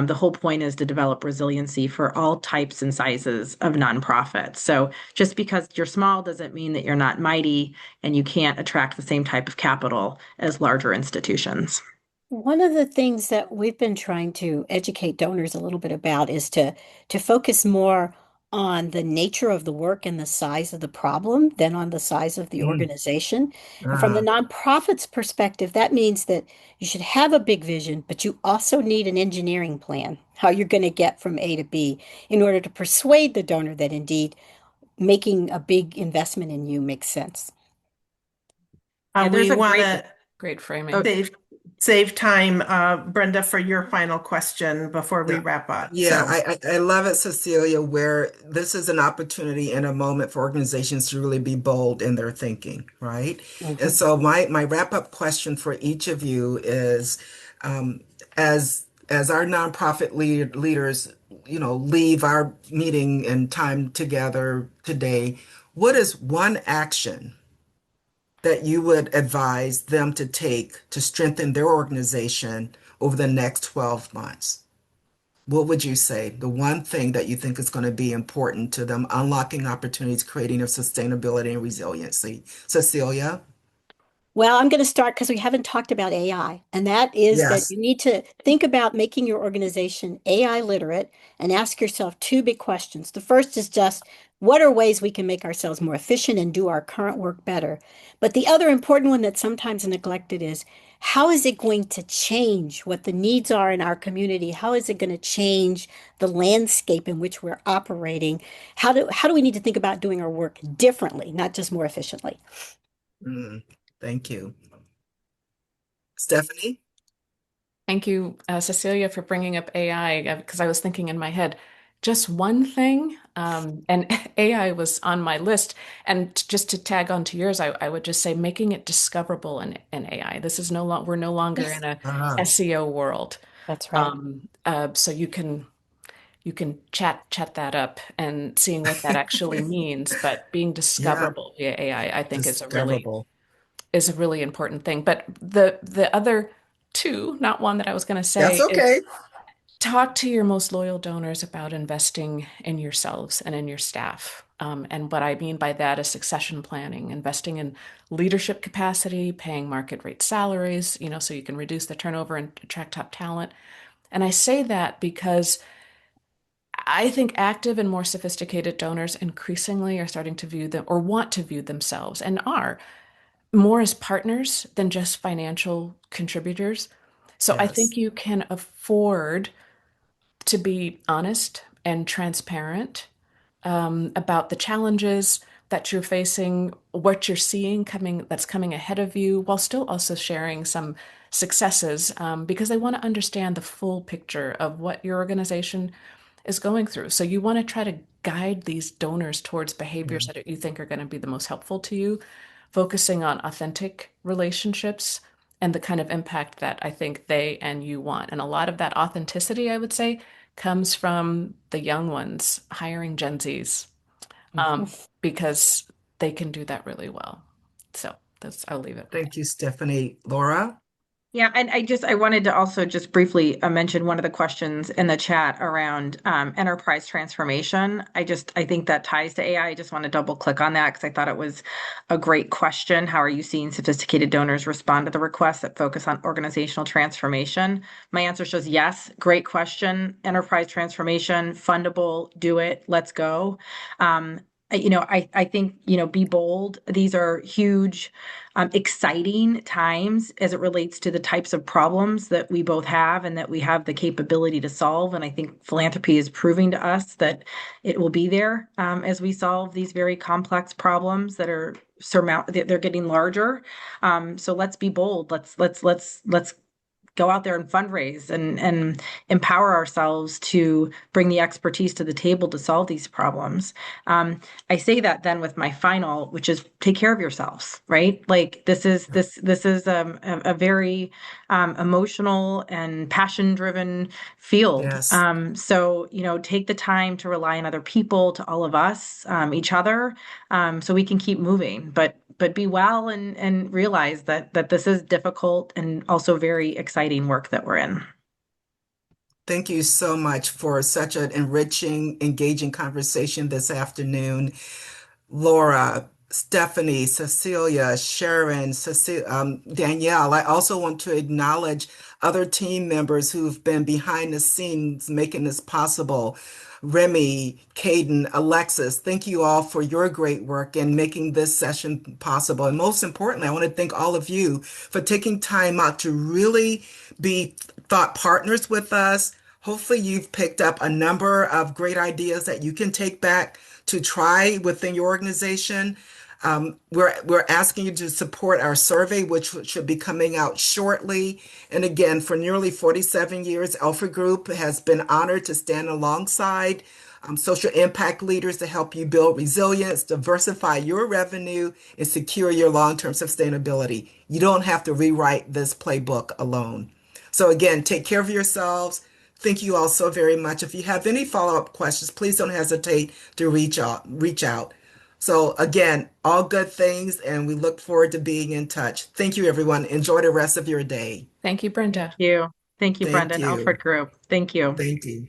the whole point is to develop resiliency for all types and sizes of nonprofits. So just because you're small doesn't mean that you're not mighty and you can't attract the same type of capital as larger institutions. One of the things that we've been trying to educate donors a little bit about is to focus more on the nature of the work and the size of the problem than on the size of the Mm. organization. And from the Ah, nonprofit's perspective, that means that you should have a big vision, but you also need an engineering plan, how you're going to get from A to B in order to persuade the donor that indeed making a big investment in you makes sense. Yeah, there's We a want great. to Great Oh, framing. save time, Brenda, for your final question before we yeah. wrap up. Yeah, So, I love it, Cecelia, where this is an opportunity and a moment for organizations to really be bold in their thinking, right? And Mhm. so my wrap-up question for each of you is, um, as our nonprofit leaders, leave our meeting and time together today, what is one action that you would advise them to take to strengthen their organization over the next 12 months? What would you say? The one thing that you think is going to be important to them unlocking opportunities, creating of sustainability and resiliency? Cecelia? Well, I'm going to start because we haven't talked about AI, and that is that Yes. you need to think about making your organization AI literate and ask yourself two big questions. The first is just what are ways we can make ourselves more efficient and do our current work better? But the other important one that's sometimes neglected is how is it going to change what the needs are in our community? How is it going to change the landscape in which we're operating? How do we need to think about doing our work differently, not just more efficiently? Mm, thank you. Stephanie? Thank you, Cecelia, for bringing up AI because I was thinking in my head, just one thing, and AI was on my list. And just to tag on to yours, I would just say making it discoverable in AI. This is no longer we're no longer Yes, in a Ah, SEO world, that's right. so you can chat that up and seeing what that actually means. But being yeah, discoverable via AI, I think discoverable. is a really important thing. But the other two, not one that I was going to That's say, is okay. talk to your most loyal donors about investing in yourselves and in your staff. And what I mean by that is succession planning, investing in leadership capacity, paying market rate salaries, so you can reduce the turnover and attract top talent. And I say that because I think active and more sophisticated donors increasingly are starting to view them or want to view themselves and are more as partners than just financial contributors. So I Yes. think you can afford to be honest and transparent about the challenges that you're facing, what you're seeing coming ahead of you, while still also sharing some successes, because they want to understand the full picture of what your organization is going through. So you want to try to guide these donors towards behaviors Yeah. that you think are going to be the most helpful to you, focusing on authentic relationships and the kind of impact that I think they and you want. And a lot of that authenticity, I would say, comes from the young ones hiring Gen Zs, Mhm. because they can do that really well. So I'll leave it with that. Thank you, Stephanie. Laura? Yeah, and I wanted to also just briefly mention one of the questions in the chat around enterprise transformation. I think that ties to AI. I just want to double click on that because I thought it was a great question. How are you seeing sophisticated donors respond to the requests that focus on organizational transformation? My answer shows yes. Great question. Enterprise transformation, fundable, do it. Let's go. I think, be bold. These are huge, exciting times as it relates to the types of problems that we both have and that we have the capability to solve. And I think philanthropy is proving to us that it will be there as we solve these very complex problems that are they're getting larger. So let's be bold. Let's go out there and fundraise and empower ourselves to bring the expertise to the table to solve these problems. I say that then with my final, which is take care of yourselves, right? Like this is a very emotional and passion-driven field. Yes. So, take the time to rely on other people, to all of us, each other, so we can keep moving. But be well and realize that this is difficult and also very exciting work that we're in. Thank you so much for such an enriching, engaging conversation this afternoon. Laura, Stephanie, Cecelia, Sharon, Danielle. I also want to acknowledge other team members who've been behind the scenes making this possible. Remy, Caden, Alexis, thank you all for your great work in making this session possible. And most importantly, I want to thank all of you for taking time out to really be thought partners with us. Hopefully, you've picked up a number of great ideas that you can take back to try within your organization. We're asking you to support our survey, which should be coming out shortly. And again, for nearly 47 years, Alford Group has been honored to stand alongside social impact leaders to help you build resilience, diversify your revenue, and secure your long-term sustainability. You don't have to rewrite this playbook alone. So again, take care of yourselves. Thank you all so very much. If you have any follow-up questions, please don't hesitate to reach out. So again, all good things, and we look forward to being in touch. Thank you, everyone. Enjoy the rest of your day. Thank you, Thank Brenda. you. Thank you, Brenda Thank and you. Alford Group. Thank you. Thank you.